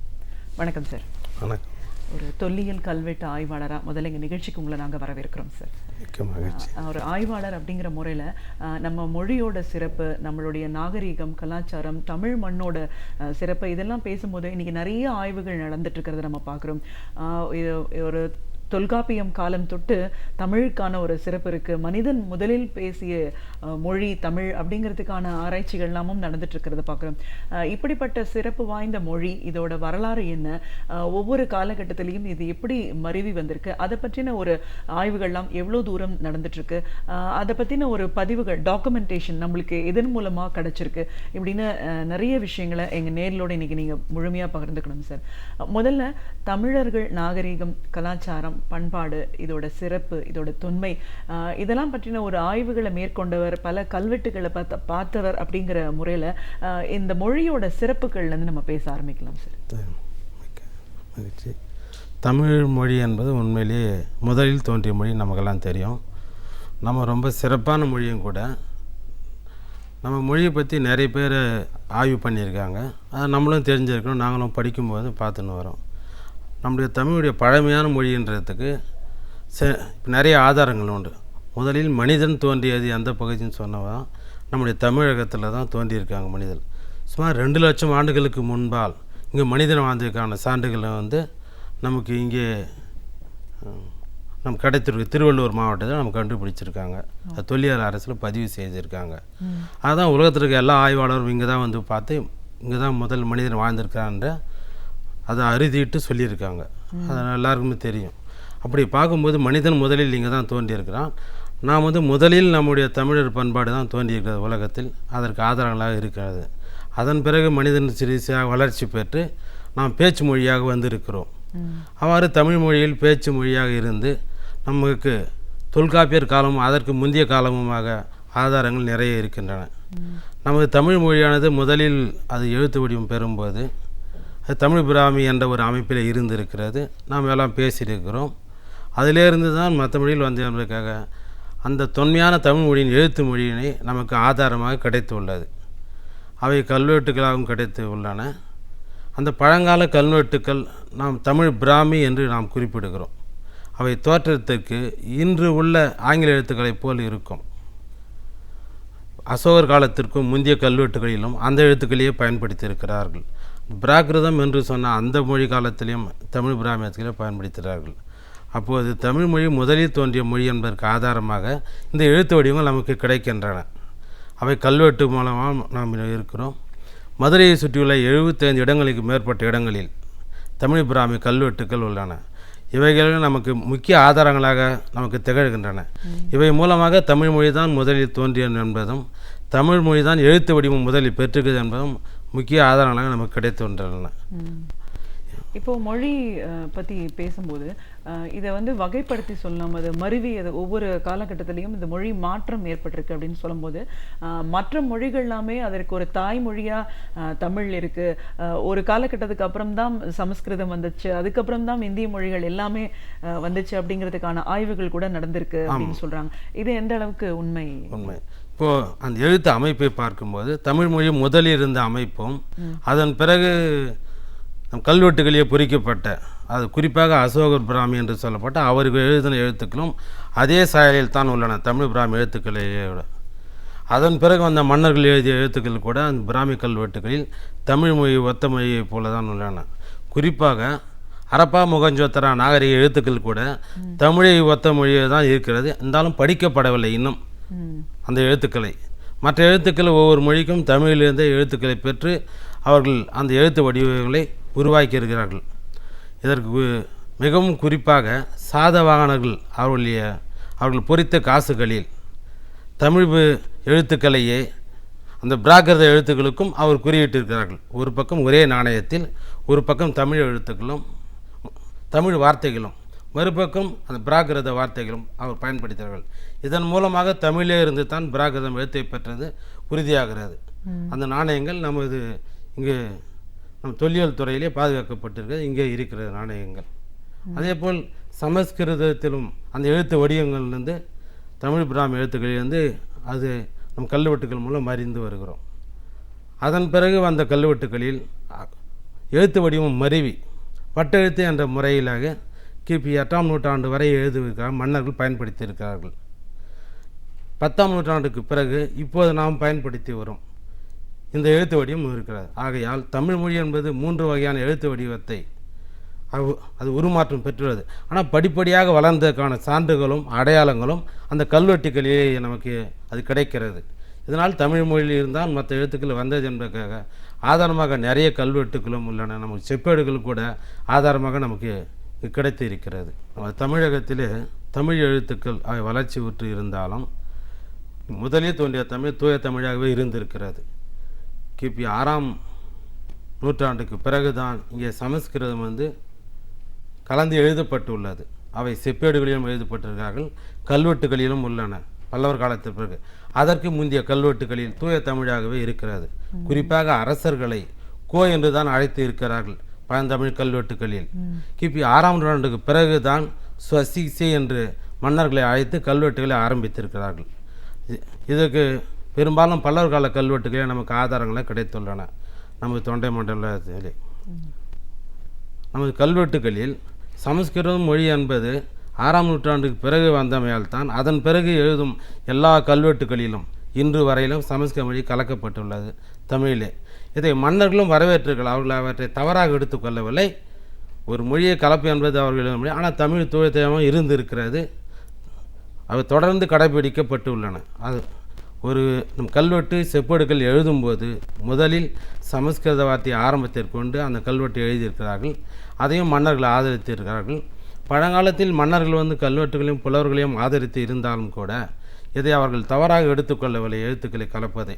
வணக்கம் சார். வணக்கம். ஒரு தொல்லியல் கல்வெட்டு ஆய்வாளராக முதல்ல எங்கள் நிகழ்ச்சிக்கு உங்களை நாங்கள் வரவேற்கிறோம் சார். ஒரு ஆய்வாளர் அப்படிங்கிற முறையில் நம்ம மொழியோட சிறப்பு, நம்மளுடைய நாகரீகம், கலாச்சாரம், தமிழ் மண்ணோட சிறப்பு இதெல்லாம் பேசும்போது இன்னைக்கு நிறைய ஆய்வுகள் நடந்துட்டு இருக்கிறத நம்ம பார்க்குறோம். ஒரு தொல்காப்பியம் காலம் தொட்டு தமிழுக்கான ஒரு சிறப்பு இருக்குது. மனிதன் முதலில் பேசிய மொழி தமிழ் அப்படிங்கிறதுக்கான ஆராய்ச்சிகள் எல்லாமும் நடந்துட்டு இருக்கிறத பார்க்குறோம். இப்படிப்பட்ட சிறப்பு வாய்ந்த மொழி, இதோட வரலாறு என்ன, ஒவ்வொரு காலகட்டத்திலையும் இது எப்படி மருவி வந்திருக்கு, அதை பற்றின ஒரு ஆய்வுகள்லாம் எவ்வளோ தூரம் நடந்துட்டுருக்கு, அதை பற்றின ஒரு பதிவுகள், டாக்குமெண்டேஷன் நம்மளுக்கு இதன் மூலமாக கிடச்சிருக்கு, இப்படின்னு நிறைய விஷயங்களை எங்கள் நேரிலோட இன்னைக்கு நீங்கள் முழுமையாக பகிர்ந்துக்கணும் சார். முதல்ல தமிழர்கள் நாகரீகம், கலாச்சாரம், பண்பாடு, இதோட சிறப்பு, இதோட தொன்மை, இதெல்லாம் பற்றின ஒரு ஆய்வுகளை மேற்கொண்டவர், பல கல்வெட்டுகளை பார்த்தவர் அப்படிங்கிற முறையில் இந்த மொழியோட சிறப்புகள்லேருந்து நம்ம பேச ஆரம்பிக்கலாம் சார். மகிழ்ச்சி. தமிழ் மொழி என்பது உண்மையிலேயே முதலில் தோன்றிய மொழி நமக்கெல்லாம் தெரியும். நம்ம ரொம்ப சிறப்பான மொழியும் கூட. நம்ம மொழியை பற்றி நிறைய பேர் ஆய்வு பண்ணியிருக்காங்க. அதை நம்மளும் தெரிஞ்சிருக்கணும், நாங்களும் படிக்கும்போது பார்த்துன்னு வரோம். நம்முடைய தமிழுடைய பழமையான மொழின்றதுக்கு நிறைய ஆதாரங்கள் உண்டு. முதலில் மனிதன் தோன்றியது எந்த பகுதின்னு சொன்னவா நம்முடைய தமிழகத்தில் தான் தோன்றியிருக்காங்க மனிதன். சுமார் 2 லட்சம் ஆண்டுகளுக்கு முன்பால் இங்கே மனிதன் வாழ்ந்ததுக்கான சான்றுகளை நமக்கு இங்கே நம்ம கிடைத்திருக்கு. திருவள்ளூர் மாவட்டத்தில் நம்ம கண்டுபிடிச்சிருக்காங்க. அது தொல்லியல் அரசில் பதிவு செய்திருக்காங்க. அதுதான் உலகத்தில் எல்லா ஆய்வாளரும் இங்கே தான் பார்த்து இங்கே தான் முதல் மனிதன் வாழ்ந்திருக்கான்ற அதை அறுதிட்டு சொல்லியிருக்காங்க. அது எல்லாருக்குமே தெரியும். அப்படி பார்க்கும்போது மனிதன் முதலில் இங்கே தான் தோன்றியிருக்கிறான். நாம் முதலில் நம்முடைய தமிழர் பண்பாடு தான் தோன்றியிருக்கிறது உலகத்தில். அதற்கு ஆதாரங்களாக இருக்கிறது. அதன் பிறகு மனிதன் சிறிசாக வளர்ச்சி பெற்று நாம் பேச்சு மொழியாக வந்திருக்கிறோம். அவ்வாறு தமிழ் மொழியில் பேச்சு மொழியாக இருந்து நமக்கு தொல்காப்பியர் காலமும் அதற்கு முந்தைய காலமுமாக ஆதாரங்கள் நிறைய இருக்கின்றன. நமது தமிழ் மொழியானது முதலில் அது எழுத்து வடிவம் பெறும்போது அது தமிழ் பிராமி என்ற ஒரு அமைப்பில் இருந்திருக்கிறது. நாம் எல்லாம் பேசியிருக்கிறோம். அதிலேருந்து தான் மற்ற மொழியில் வந்ததற்காக அந்த தொன்மையான தமிழ் மொழியின் எழுத்து மொழியினை நமக்கு ஆதாரமாக கிடைத்துள்ளது. அவை கல்வெட்டுகளாகவும் கிடைத்து உள்ளன. அந்த பழங்கால கல்வெட்டுக்கள் நாம் தமிழ் பிராமி என்று நாம் குறிப்பிடுகிறோம். அவை தோற்றத்திற்கு இன்று உள்ள ஆங்கில எழுத்துக்களைப் போல் இருக்கும். அசோகர் காலத்திற்கும் முந்தைய கல்வெட்டுகளிலும் அந்த எழுத்துக்களையே பயன்படுத்தியிருக்கிறார்கள். பிராகிருதம் என்று சொன்ன அந்த மொழி காலத்திலையும் தமிழ் பிராமியத்திலே பயன்படுத்துகிறார்கள். அப்போது தமிழ் மொழி முதலில் தோன்றிய மொழி என்பதற்கு ஆதாரமாக இந்த எழுத்து வடிவங்கள் நமக்கு கிடைக்கின்றன. அவை கல்வெட்டு மூலமாக நாம் இருக்கிறோம். மதுரையை சுற்றியுள்ள 75 இடங்களுக்கு மேற்பட்ட இடங்களில் தமிழ் பிராமி கல்வெட்டுக்கள் உள்ளன. இவைகளும் நமக்கு முக்கிய ஆதாரங்களாக நமக்கு திகழ்கின்றன. இவை மூலமாக தமிழ் மொழி தான் முதலில் தோன்றியது என்பதும் தமிழ் மொழி தான் எழுத்து வடிவம் முதலில் பெற்றுகிறது என்பதும் முக்கிய ஆதாரங்களாக நமக்கு கிடைத்துள்ளன. இப்போது மொழி பற்றி பேசும்போது இதை வகைப்படுத்தி சொல்லலாம். அது மருவி அது ஒவ்வொரு காலகட்டத்திலையும் இந்த மொழி மாற்றம் ஏற்பட்டிருக்கு அப்படின்னு சொல்லும்போது மற்ற மொழிகள் எல்லாமே அதற்கு ஒரு தாய்மொழியாக தமிழ் இருக்குது. ஒரு காலகட்டத்துக்கு அப்புறம் தான் சமஸ்கிருதம் வந்துச்சு, அதுக்கப்புறம் தான் இந்திய மொழிகள் எல்லாமே வந்துச்சு அப்படிங்கிறதுக்கான ஆய்வுகள் கூட நடந்திருக்கு அப்படின்னு சொல்கிறாங்க. இது எந்த அளவுக்கு உண்மை? இப்போது அந்த எழுத்து அமைப்பை பார்க்கும்போது தமிழ் மொழி முதலில் இருந்த அமைப்பும் அதன் பிறகு கல்வெட்டுகளிலே பொறிக்கப்பட்ட அது குறிப்பாக அசோகர் பிராமி என்று சொல்லப்பட்ட அவர்கள் எழுதின எழுத்துக்களும் அதே சாயலில் தான் உள்ளன. தமிழ் பிராமி எழுத்துக்களையோட அதன் பிறகு வந்த மன்னர்கள் எழுதிய எழுத்துக்கள் கூட அந்த பிராமி கல்வெட்டுகளில் தமிழ் மொழி ஒத்த மொழியை போல தான் உள்ளன. குறிப்பாக ஹரப்பா மொகஞ்சோதரா நாகரிக எழுத்துக்கள் கூட தமிழை ஒத்த மொழியை தான் இருக்கிறது. இருந்தாலும் படிக்கப்படவில்லை இன்னும் அந்த எழுத்துக்களை. மற்ற எழுத்துக்கள் ஒவ்வொரு மொழிக்கும் தமிழிலிருந்தே எழுத்துக்களை பெற்று அவர்கள் அந்த எழுத்து வடிவங்களை உருவாக்கி இருக்கிறார்கள். இதற்கு மிகவும் குறிப்பாக சாதவாகனர்கள் அவர்கள் பொறித்த காசுகளில் தமிழ் எழுத்துக்களையே அந்த பிராகிருத எழுத்துக்களுக்கும் அவர் குறியிட்டிருக்கிறார்கள். ஒரு பக்கம் ஒரே நாணயத்தில் ஒரு பக்கம் தமிழ் எழுத்துக்களும் தமிழ் வார்த்தைகளும், மறுபக்கம் அந்த பிராகிருத வார்த்தைகளும் அவர் பயன்படுத்தினார்கள். இதன் மூலமாக தமிழே இருந்து தான் பிராகிருதம் எழுத்தை பெற்றது உறுதியாகிறது. அந்த நாணயங்கள் நமது இங்கே நம் தொல்லியல் துறையிலே பாதுகாக்கப்பட்டிருக்கிறது. இங்கே இருக்கிற நாணயங்கள். அதேபோல் சமஸ்கிருதத்திலும் அந்த எழுத்து வடிவங்கள்லேருந்து தமிழ் பிராமி எழுத்துக்களிலிருந்து அது நம் கல்வெட்டுக்கள் மூலம் அறிந்து வருகிறோம். அதன் பிறகு வந்த கல்வெட்டுக்களில் எழுத்து வடிவம் மருவி வட்டெழுத்து என்ற முறையிலாக கிபி 8ஆம் நூற்றாண்டு வரை எழுதுவதற்காக மன்னர்கள் பயன்படுத்தியிருக்கிறார்கள். 10ஆம் நூற்றாண்டுக்கு பிறகு இப்போது நாம் பயன்படுத்தி வரும் இந்த எழுத்து வடிவம் இருக்கிறது. ஆகையால் தமிழ் மொழி என்பது 3 வகையான எழுத்து வடிவத்தை அது உருமாற்றம் பெற்றுள்ளது. ஆனால் படிப்படியாக வளர்ந்ததற்கான சான்றுகளும் அடையாளங்களும் அந்த கல்வெட்டுகளிலே நமக்கு அது கிடைக்கிறது. இதனால் தமிழ் மொழியில் இருந்தால் மற்ற எழுத்துக்கள் வந்தது என்பதற்காக ஆதாரமாக நிறைய கல்வெட்டுகளும் உள்ளன. நமக்கு செப்பேடுகள் கூட ஆதாரமாக நமக்கு கிடைத்து இருக்கிறது. தமிழகத்திலே தமிழ் எழுத்துக்கள் அவை வளர்ச்சி உற்று இருந்தாலும் முதலில் தோன்றிய தமிழ் தூய தமிழாகவே இருந்திருக்கிறது. கிபி 6ஆம் நூற்றாண்டுக்கு பிறகுதான் இங்கே சமஸ்கிருதம் கலந்து எழுதப்பட்டுள்ளது. அவை செப்பேடுகளிலும் எழுதப்பட்டிருக்கிறார்கள், கல்வெட்டுகளிலும் உள்ளன. பல்லவர் காலத்திற்கு பிறகு அதற்கு முந்தைய கல்வெட்டுகளில் தூய தமிழாகவே இருக்கிறது. குறிப்பாக அரசர்களை கோ என்று தான் அழைத்து இருக்கிறார்கள் பழந்தமிழ் கல்வெட்டுகளில். கிபி 6ஆம் நூற்றாண்டுக்கு பிறகுதான் ஸ்வசிசே என்று மன்னர்களை அழைத்து கல்வெட்டுகளை ஆரம்பித்திருக்கிறார்கள். இதற்கு பெரும்பாலும் பல்லவர் கால கல்வெட்டுகளே நமக்கு ஆதாரங்களை கிடைத்துள்ளன. நமது தொண்டை மண்டலத்திலே நமது கல்வெட்டுகளில் சமஸ்கிருதம் மொழி என்பது 6ஆம் நூற்றாண்டுக்கு பிறகு வந்தமையால் தான் அதன் பிறகு எழுதும் எல்லா கல்வெட்டுகளிலும் இன்று வரையிலும் சமஸ்கிருத மொழி கலக்கப்பட்டுள்ளது தமிழிலே. இதை மன்னர்களும் வரவேற்றுகள். அவர்கள் அவற்றை தவறாக எடுத்துக்கொள்ளவில்லை. ஒரு மொழியை கலப்பு என்பது அவர்கள் மொழி, ஆனால் தமிழ் தூயத்தமாக இருந்திருக்கிறது. அவை தொடர்ந்து கடைபிடிக்கப்பட்டு உள்ளன. அது ஒரு கல்வெட்டு செப்பேடுகள் எழுதும்போது முதலில் சமஸ்கிருத வார்த்தையை ஆரம்பத்திற்கொண்டு அந்த கல்வெட்டு எழுதியிருக்கிறார்கள். அதையும் மன்னர்கள் ஆதரித்திருக்கிறார்கள். பழங்காலத்தில் மன்னர்கள் கல்வெட்டுகளையும் புலவர்களையும் ஆதரித்து இருந்தாலும் கூட இதை அவர்கள் தவறாக எடுத்துக்கொள்ளவில்லை. எழுத்துக்களை கலப்பதை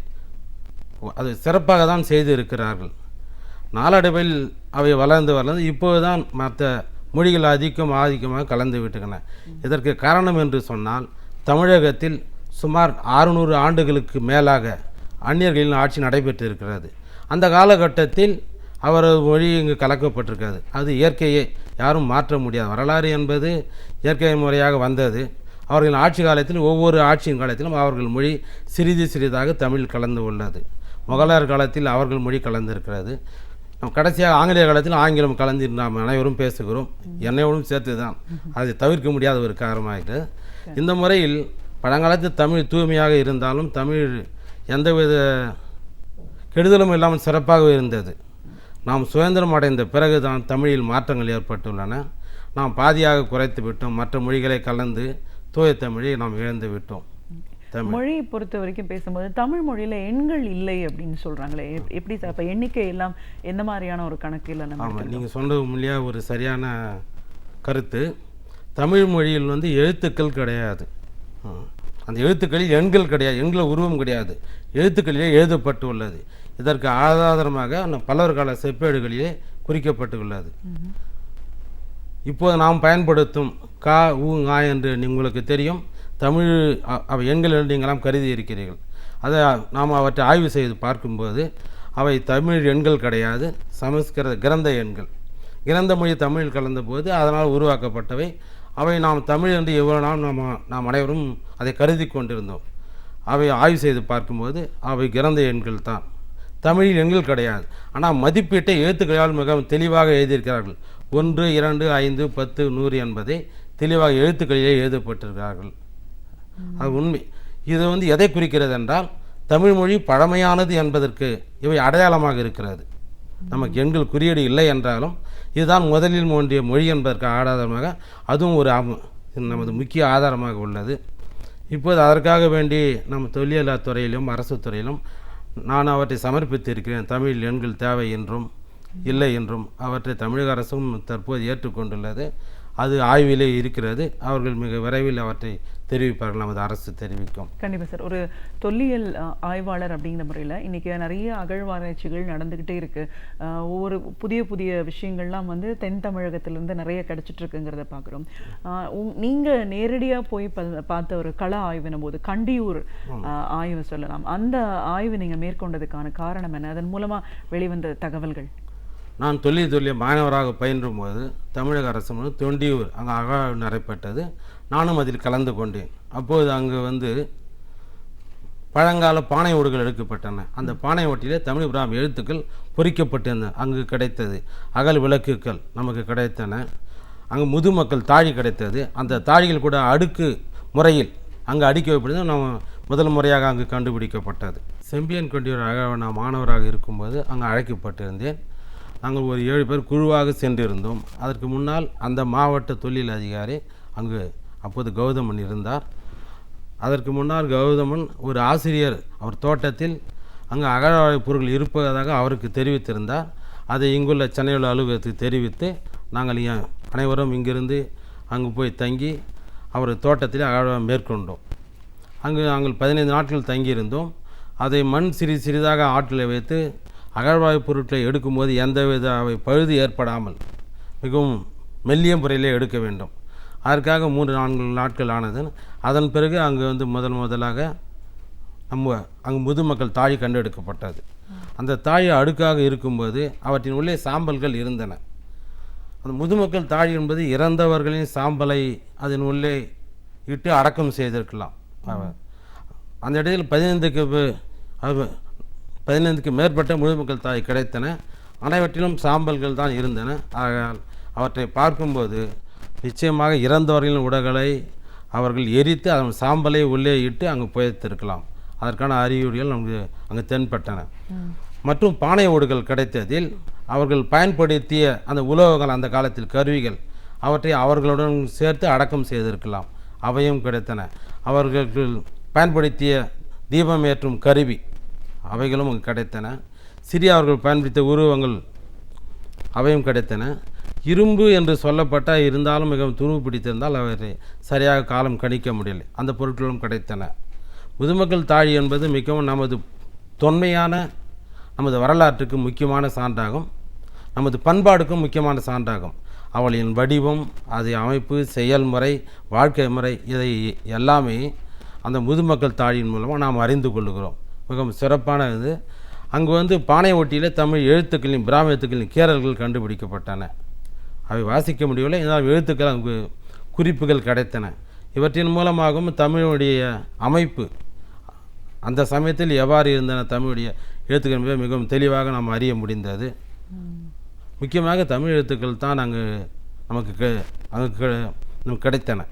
அது சிறப்பாக தான் செய்து இருக்கிறார்கள். நாளடைவில் அவை வளர்ந்து இப்போதுதான் மற்ற மொழிகள் ஆதிக்கமாக கலந்து விட்டுள்ளன. இதற்கு காரணம் என்று சொன்னால் தமிழகத்தில் சுமார் 600 ஆண்டுகளுக்கு மேலாக அந்நியர்களின் ஆட்சி நடைபெற்றிருக்கிறது. அந்த காலகட்டத்தில் அவரது மொழி இங்கு கலக்கப்பட்டிருக்கிறது. அது இயற்கையை யாரும் மாற்ற முடியாது. வரலாறு என்பது இயற்கை முறையாக வந்தது. அவர்களின் ஆட்சி காலத்தில் ஒவ்வொரு ஆட்சியின் காலத்திலும் அவர்கள் மொழி சிறிதாக தமிழ் கலந்து உள்ளது. முகலாயர் காலத்தில் அவர்கள் மொழி கலந்திருக்கிறது. கடைசியாக ஆங்கிலேய காலத்தில் ஆங்கிலம் கலந்து நாம் அனைவரும் பேசுகிறோம். என்னையோடும் சேர்த்து தான். அதை தவிர்க்க முடியாத ஒரு காரணமாகிட்டு இந்த முறையில் பழங்காலத்தில் தமிழ் தூய்மையாக இருந்தாலும் தமிழ் எந்தவித கெடுதலும் இல்லாமல் சிறப்பாக இருந்தது. நாம் சுதந்திரம் அடைந்த பிறகுதான் தமிழில் மாற்றங்கள் ஏற்பட்டுள்ளன. நாம் பாதியாக குறைத்து விட்டோம். மற்ற மொழிகளை கலந்து தூய தமிழை நாம் இழந்து விட்டோம். மொழியை பொறுத்த வரைக்கும் பேசும்போது தமிழ் மொழியில் எண்கள் இல்லை அப்படின்னு சொல்கிறாங்களே, எப்படி சார்? அப்போ எண்ணிக்கை எல்லாம் எந்த மாதிரியான ஒரு கணக்கில் நம்ம? ஆமாம், நீங்கள் சொன்னது இல்லையா ஒரு சரியான கருத்து. தமிழ் மொழியில் எழுத்துக்கள் கிடையாது. அந்த எழுத்துக்களில் எண்கள் கிடையாது. எண்கள் உருவம் கிடையாது. எழுத்துக்களிலே எழுதப்பட்டு உள்ளது. இதற்கு ஆதாரமாக பல்லவர் கால செப்பேடுகளிலே குறிக்கப்பட்டுள்ளது. இப்போது நாம் பயன்படுத்தும் கா உ ஙா என்று உங்களுக்கு தெரியும். தமிழ் அவை எண்கள் என்று நீங்களாம் கருதி இருக்கிறீர்கள். அதை நாம் அவற்றை ஆய்வு செய்து பார்க்கும்போது அவை தமிழ் எண்கள் கிடையாது, சமஸ்கிருத கிரந்த எண்கள். கிரந்த மொழி தமிழ் கலந்தபோது அதனால் உருவாக்கப்பட்டவை. அவை நாம் தமிழ் என்று எவ்வளோ நாள் நாம் அனைவரும் அதை கருதி கொண்டிருந்தோம். அவை ஆய்வு செய்து பார்க்கும்போது அவை கிரந்த எண்கள் தான். தமிழில் எண்கள் கிடையாது. ஆனால் மதிப்பீட்டை எழுத்துக்களால் மிகவும் தெளிவாக எழுதியிருக்கிறார்கள். 1, 2, 5, 10, 100 என்பதை தெளிவாக எழுத்துக்களிலே எழுதப்பட்டிருக்கிறார்கள். அது உண்மை. இது எதை குறிக்கிறது என்றால் தமிழ் மொழி பழமையானது என்பதற்கு இவை அடையாளமாக இருக்கிறது. நமக்கு எண்கள் குறியீடு இல்லை என்றாலும் இதுதான் முதலில் தோன்றிய மொழி என்பதற்கு ஆதாரமாக அதுவும் ஒரு நமது முக்கிய ஆதாரமாக உள்ளது. இப்போது அதற்காக வேண்டி நம் தொல்லியல் துறையிலும் அரசு துறையிலும் நான் அவற்றை சமர்ப்பித்திருக்கிறேன். தமிழ் எண்கள் தேவை என்றும் இல்லை என்றும் அவற்றை தமிழக அரசும் தற்போது ஏற்றுக்கொண்டுள்ளது. அது ஆய்விலே இருக்கிறது. அவர்கள் மிக விரைவில் அவற்றை தெரிவிப்பார்கள், நமது அரசு தெரிவிக்கும். கண்டிப்பாக சார். ஒரு தொல்லியல் ஆய்வாளர் அப்படிங்கிற முறையில் இன்றைக்கி நிறைய அகழ்வாராய்ச்சிகள் நடந்துக்கிட்டே இருக்குது. ஒவ்வொரு புதிய புதிய விஷயங்கள்லாம் வந்து தென் தமிழகத்திலேருந்து நிறைய கிடச்சிட்ருக்குங்கிறத பார்க்குறோம். நீங்கள் நேரடியாக போய் பார்த்த ஒரு கள ஆய்வினும் போது கண்டியூர் ஆய்வு சொல்லலாம். அந்த ஆய்வு நீங்கள் மேற்கொண்டதுக்கான காரணம் என்ன? அதன் மூலமாக வெளிவந்த தகவல்கள். நான் தொல்லிய மாணவராக பயின்றும் போது தமிழக அரசு தொண்டியூர் அங்கே அகழ்வு நடைபெற்றது. நானும் அதில் கலந்து கொண்டேன். அப்போது அங்கு வந்து பழங்கால பானை ஓடுகள் எடுக்கப்பட்டன. அந்த பானை ஓட்டிலே தமிழ் பிராமி எழுத்துக்கள் பொறிக்கப்பட்டிருந்தன. அங்கு கிடைத்தது அகல் விளக்குகள் நமக்கு கிடைத்தன. அங்கு முதுமக்கள் தாழி கிடைத்தது. அந்த தாழிகள் கூட அடுக்கு முறையில் அங்கு அடுக்கி வைப்பது நம்ம முதல் முறையாக அங்கு கண்டுபிடிக்கப்பட்டது. செம்பியன் கொண்டியூர் அகழ்வு நான் மாணவராக இருக்கும்போது அங்கே அழைக்கப்பட்டிருந்தேன். நாங்கள் ஒரு 7 பேர் குழுவாக சென்றிருந்தோம். அதற்கு முன்னால் அந்த மாவட்ட தொழில் அதிகாரி அங்கு அப்போது கௌதமன் இருந்தார். அதற்கு முன்னால் கௌதமன் ஒரு ஆசிரியர் அவர் தோட்டத்தில் அங்கு அகழ்வாய்வு பொருட்கள் இருப்பதாக அவருக்கு தெரிவித்திருந்தார். அதை இங்குள்ள சென்னையுள்ள அலுவலகத்துக்கு தெரிவித்து நாங்கள் அனைவரும் இங்கிருந்து அங்கு போய் தங்கி அவர் தோட்டத்தில் அகழ்வாய்வு மேற்கொண்டோம். அங்கு நாங்கள் 15 நாட்கள் தங்கியிருந்தோம். அதை மண் சிறிதாக ஆற்றில் வைத்து அகழ்வாய்வு பொருட்களை எடுக்கும்போது எந்தவித அவை பழுது ஏற்படாமல் மிகவும் மெல்லிய முறையிலே எடுக்க வேண்டும். அதற்காக 3-4 நாட்கள் ஆனது. அதன் பிறகு அங்கு வந்து முதலாக அங்கு முதுமக்கள் தாழி கண்டெடுக்கப்பட்டது. அந்த தாழி அடுக்காக இருக்கும்போது அவற்றின் உள்ளே சாம்பல்கள் இருந்தன. அந்த முதுமக்கள் தாழி என்பது இறந்தவர்களின் சாம்பலை அதன் உள்ளே இட்டு அடக்கம் செய்திருக்கலாம். அந்த இடத்தில் 15க்கு மேற்பட்ட முதுமக்கள் தாய் கிடைத்தன. அனைவற்றிலும் சாம்பல்கள் தான் இருந்தன. ஆகையால் அவற்றை பார்க்கும்போது நிச்சயமாக இறந்தவர்களின் உடல்களை அவர்கள் எரித்து அதன் சாம்பலை உள்ளே இட்டு அங்கு புதைத்திருக்கலாம். அதற்கான அறிகுறிகள் நமக்கு அங்கு தென்பட்டன. மற்றும் பானை ஓடுகள் கிடைத்ததில் அவர்கள் பயன்படுத்திய அந்த உலோகங்கள், அந்த காலத்தில் கருவிகள், அவற்றை அவர்களுடன் சேர்த்து அடக்கம் செய்திருக்கலாம். அவையும் கிடைத்தன. அவர்கள் பயன்படுத்திய தீபம் ஏற்றும் கருவி அவைகளும் கிடைத்தன. சிறிய அவர்கள் பயன்படுத்திய உருவங்கள் அவையும் கிடைத்தன. இரும்பு என்று சொல்லப்பட்ட இருந்தாலும் மிகவும் துருவு பிடித்திருந்தால் அவரை சரியாக காலம் கணிக்க முடியலை. அந்த பொருட்களும் கிடைத்தன. முதுமக்கள் தாழி என்பது மிகவும் நமது தொன்மையான நமது வரலாற்றுக்கு முக்கியமான சான்றாகும். நமது பண்பாடுக்கும் முக்கியமான சான்றாகும். அவளின் வடிவம், அது அமைப்பு, செயல்முறை, வாழ்க்கை முறை, இதை எல்லாமே அந்த முதுமக்கள் தாழியின் மூலமாக நாம் அறிந்து கொள்ளுகிறோம். மிகவும் சிறப்பான இது. அங்கு வந்து பானை ஓட்டியில் தமிழ் எழுத்துக்களின் பிராமி எழுத்துக்களின் கீறல்கள் கண்டுபிடிக்கப்பட்டன. அவை வாசிக்க முடியவில்லை, இதனால் எழுத்துக்கள் அங்கு குறிப்புகள் கிடைத்தன. இவற்றின் மூலமாகவும் தமிழுடைய அமைப்பு அந்த சமயத்தில் எவ்வாறு இருந்தன தமிழுடைய எழுத்துக்கள் என்பதை மிகவும் தெளிவாக நாம் அறிய முடிந்தது. முக்கியமாக தமிழ் எழுத்துக்கள் தான் அங்கு நமக்கு கிடைத்தன.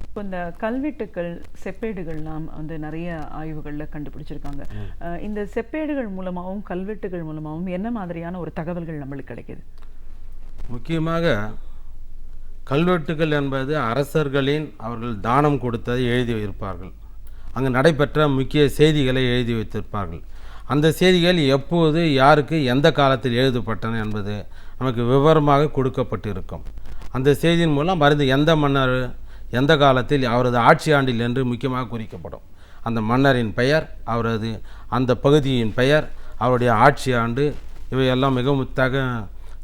இப்போ இந்த கல்வெட்டுக்கள், செப்பேடுகள்லாம் வந்து நிறைய ஆய்வுகளில் கண்டுபிடிச்சிருக்காங்க. இந்த செப்பேடுகள் மூலமாகவும் கல்வெட்டுகள் மூலமாகவும் என்ன மாதிரியான ஒரு தகவல்கள் நம்மளுக்கு கிடைக்கிது? முக்கியமாக கல்வெட்டுகள் என்பது அரசர்களின் அவர்கள் தானம் கொடுத்ததை எழுதி வைத்திருப்பார்கள். அங்கு நடைபெற்ற முக்கிய செய்திகளை எழுதி வைத்திருப்பார்கள். அந்த செய்திகள் எப்போது யாருக்கு எந்த காலத்தில் எழுதப்பட்டன என்பது நமக்கு விவரமாக கொடுக்கப்பட்டிருக்கும். அந்த செய்தியின் மூலம் மருந்து எந்த மன்னர் எந்த காலத்தில் அவரது ஆட்சி ஆண்டில் என்று முக்கியமாக குறிக்கப்படும். அந்த மன்னரின் பெயர், அவரது அந்த பகுதியின் பெயர், அவருடைய ஆட்சி ஆண்டு, இவையெல்லாம் மிகவும்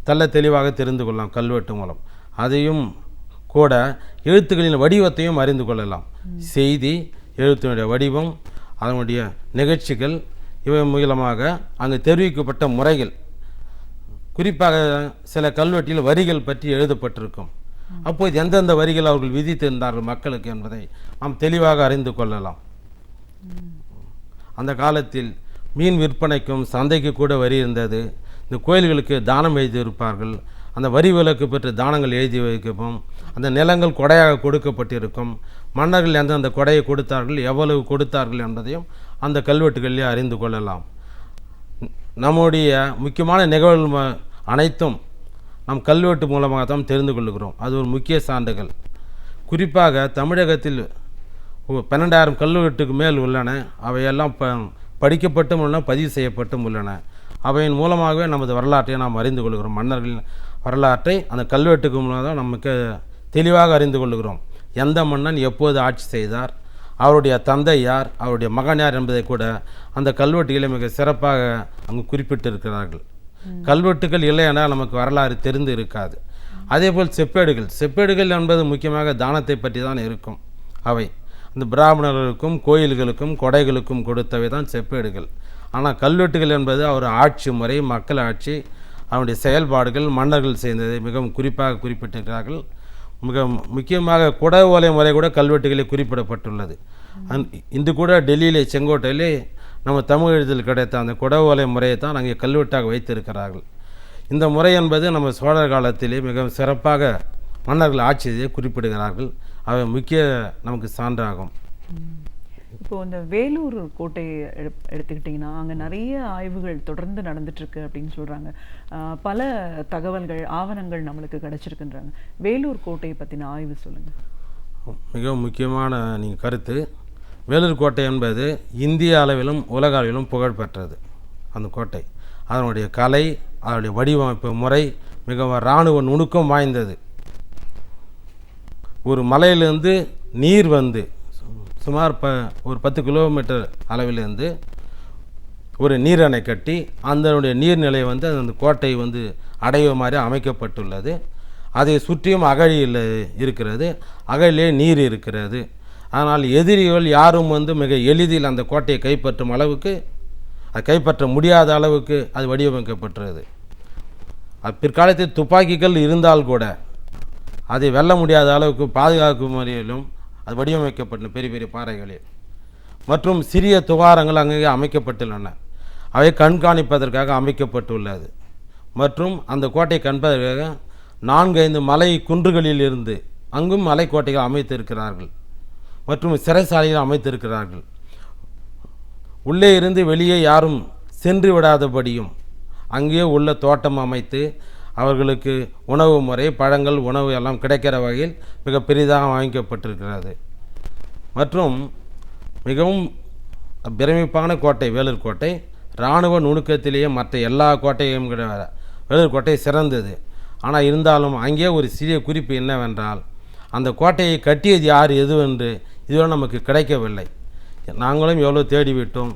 தெல்ல தெளிவாக தெரிந்து கொள்ளலாம் கல்வெட்டு மூலம். அதையும் கூட எழுத்துக்களின் வடிவத்தையும் அறிந்து கொள்ளலாம். செய்தி, எழுத்தினுடைய வடிவம், அதனுடைய நிகழ்ச்சிகள், இவை மூலமாக அங்கு தெரிவிக்கப்பட்ட முறைகள், குறிப்பாக சில கல்வெட்டில் வரிகள் பற்றி எழுதப்பட்டிருக்கும். அப்போது எந்தெந்த வரிகள் அவர்கள் விதித்திருந்தார்கள் மக்களுக்கு என்பதை நாம் தெளிவாக அறிந்து கொள்ளலாம். அந்த காலத்தில் மீன் விற்பனைக்கும் சந்தைக்கு கூட வரி இருந்தது. இந்த கோயில்களுக்கு தானம் எழுதியிருப்பார்கள். அந்த வரி விலக்கு பெற்ற தானங்கள் எழுதி வைக்கவும், அந்த நிலங்கள் கொடையாக கொடுக்கப்பட்டிருக்கும். மன்னர்கள் எந்தெந்த கொடையை கொடுத்தார்கள், எவ்வளவு கொடுத்தார்கள் என்பதையும் அந்த கல்வெட்டுகளிலே அறிந்து கொள்ளலாம். நம்முடைய முக்கியமான நிகழ்வுகள் அனைத்தும் நம் கல்வெட்டு மூலமாக தான் தெரிந்து கொள்கிறோம். அது ஒரு முக்கிய சான்றுகள். குறிப்பாக தமிழகத்தில் 12,000 கல்வெட்டுக்கு மேல் உள்ளன. அவையெல்லாம் படிக்கப்பட்டும் உள்ளன, பதிவு செய்யப்பட்டும் உள்ளன. அவையின் மூலமாகவே நமது வரலாற்றை நாம் அறிந்து கொள்கிறோம். மன்னர்களின் வரலாற்றை அந்த கல்வெட்டுக்கு மூலம் தான் நமக்கு தெளிவாக அறிந்து கொள்கிறோம். எந்த மன்னன் எப்போது ஆட்சி செய்தார், அவருடைய தந்தை யார், அவருடைய மகன் யார் என்பதை கூட அந்த கல்வெட்டுகளை மிக சிறப்பாக அங்கு குறிப்பிட்டிருக்கிறார்கள். கல்வெட்டுகள் இல்லையென்றால் நமக்கு வரலாறு தெரிந்து இருக்காது. அதேபோல் செப்பேடுகள் என்பது முக்கியமாக தானத்தை பற்றி தான் இருக்கும். அவை இந்த பிராமணர்களுக்கும் கோயில்களுக்கும் கொடைகளுக்கும் கொடுத்தவை தான் செப்பேடுகள். ஆனால் கல்வெட்டுகள் என்பது அவர் ஆட்சி முறை, மக்கள் ஆட்சி, அவருடைய செயல்பாடுகள், மன்னர்கள் செய்ததை மிகவும் குறிப்பாக குறிப்பிட்டிருக்கிறார்கள். மிக முக்கியமாக குட ஓலை முறை கூட கல்வெட்டுகளில் குறிப்பிடப்பட்டுள்ளது. இன்று கூட டெல்லியிலே செங்கோட்டையிலே நம்ம தமிழ் எழுத்தில் கிடைத்த அந்த குட ஓலை முறையை தான் அங்கே கல்வெட்டாக வைத்திருக்கிறார்கள். இந்த முறை என்பது நம்ம சோழர் காலத்திலே மிகவும் சிறப்பாக மன்னர்கள் ஆட்சி செய்ய குறிப்பிடுகிறார்கள். அவை முக்கிய நமக்கு சான்றாகும். இப்போது இந்த வேலூர் கோட்டையை எடுத்துக்கிட்டிங்கன்னா அங்கே நிறைய ஆய்வுகள் தொடர்ந்து நடந்துட்டுருக்கு அப்படின்னு சொல்கிறாங்க. பல தகவல்கள், ஆவணங்கள் நம்மளுக்கு கிடச்சிருக்குன்றாங்க. வேலூர் கோட்டையை பற்றின ஆய்வு சொல்லுங்கள். மிகவும் முக்கியமான நீங்கள் கருத்து. வேலூர் கோட்டை என்பது இந்திய அளவிலும் உலக அளவிலும் புகழ்பெற்றது. அந்த கோட்டை அதனுடைய கலை, அதனுடைய வடிவமைப்பு முறை மிகவும் இராணுவ நுணுக்கம் வாய்ந்தது. ஒரு மலையிலிருந்து நீர் வந்து சுமார் ஒரு 10 கிலோமீட்டர் அளவிலிருந்து ஒரு நீரணை கட்டி அதனுடைய நீர்நிலை வந்து அந்த கோட்டை வந்து அடைவு மாதிரி அமைக்கப்பட்டுள்ளது. அதை சுற்றியும் அகழியில் இருக்கிறது, அகழிலே நீர் இருக்கிறது. ஆனால் எதிரிகள் யாரும் வந்து மிக எளிதில் அந்த கோட்டையை கைப்பற்றும் அளவுக்கு, அது கைப்பற்ற முடியாத அளவுக்கு அது வடிவமைக்கப்பட்டுள்ளது. அது பிற்காலத்தில் துப்பாக்கிகள் இருந்தால் கூட அதை வெல்ல முடியாத அளவுக்கு பாதுகாக்கும் முறையிலும் அது வடிவமைக்கப்பட்ட பெரிய பெரிய பாறைகளில் மற்றும் சிறிய துவாரங்கள் அங்கே அமைக்கப்பட்டுள்ளன. அவை கண்காணிப்பதற்காக அமைக்கப்பட்டுள்ளது. மற்றும் அந்த கோட்டை கண்பதற்காக 4-5 மலை குன்றுகளில் இருந்து அங்கும் மலைக்கோட்டைகள் அமைத்திருக்கிறார்கள். மற்றும் சிறைசாலைகள் அமைத்திருக்கிறார்கள். உள்ளே இருந்து வெளியே யாரும் சென்று விடாதபடியும் அங்கே உள்ள தோட்டம் அமைத்து அவர்களுக்கு உணவு முறை, பழங்கள், உணவு எல்லாம் கிடைக்கிற வகையில் மிக பெரிதாக அமைக்கப்பட்டிருக்கிறது. மற்றும் மிகவும் பிரமிப்பான கோட்டை வேலூர் கோட்டை. இராணுவ நுணுக்கத்திலேயே மற்ற எல்லா கோட்டையும் வேலூர் கோட்டை சிறந்தது. ஆனால் இருந்தாலும் அங்கே ஒரு சிறிய குறிப்பு என்னவென்றால், அந்த கோட்டையை கட்டியது யார், எதுவென்று இதுவரை நமக்கு கிடைக்கவில்லை. நாங்களும் எவ்வளோ தேடிவிட்டோம்,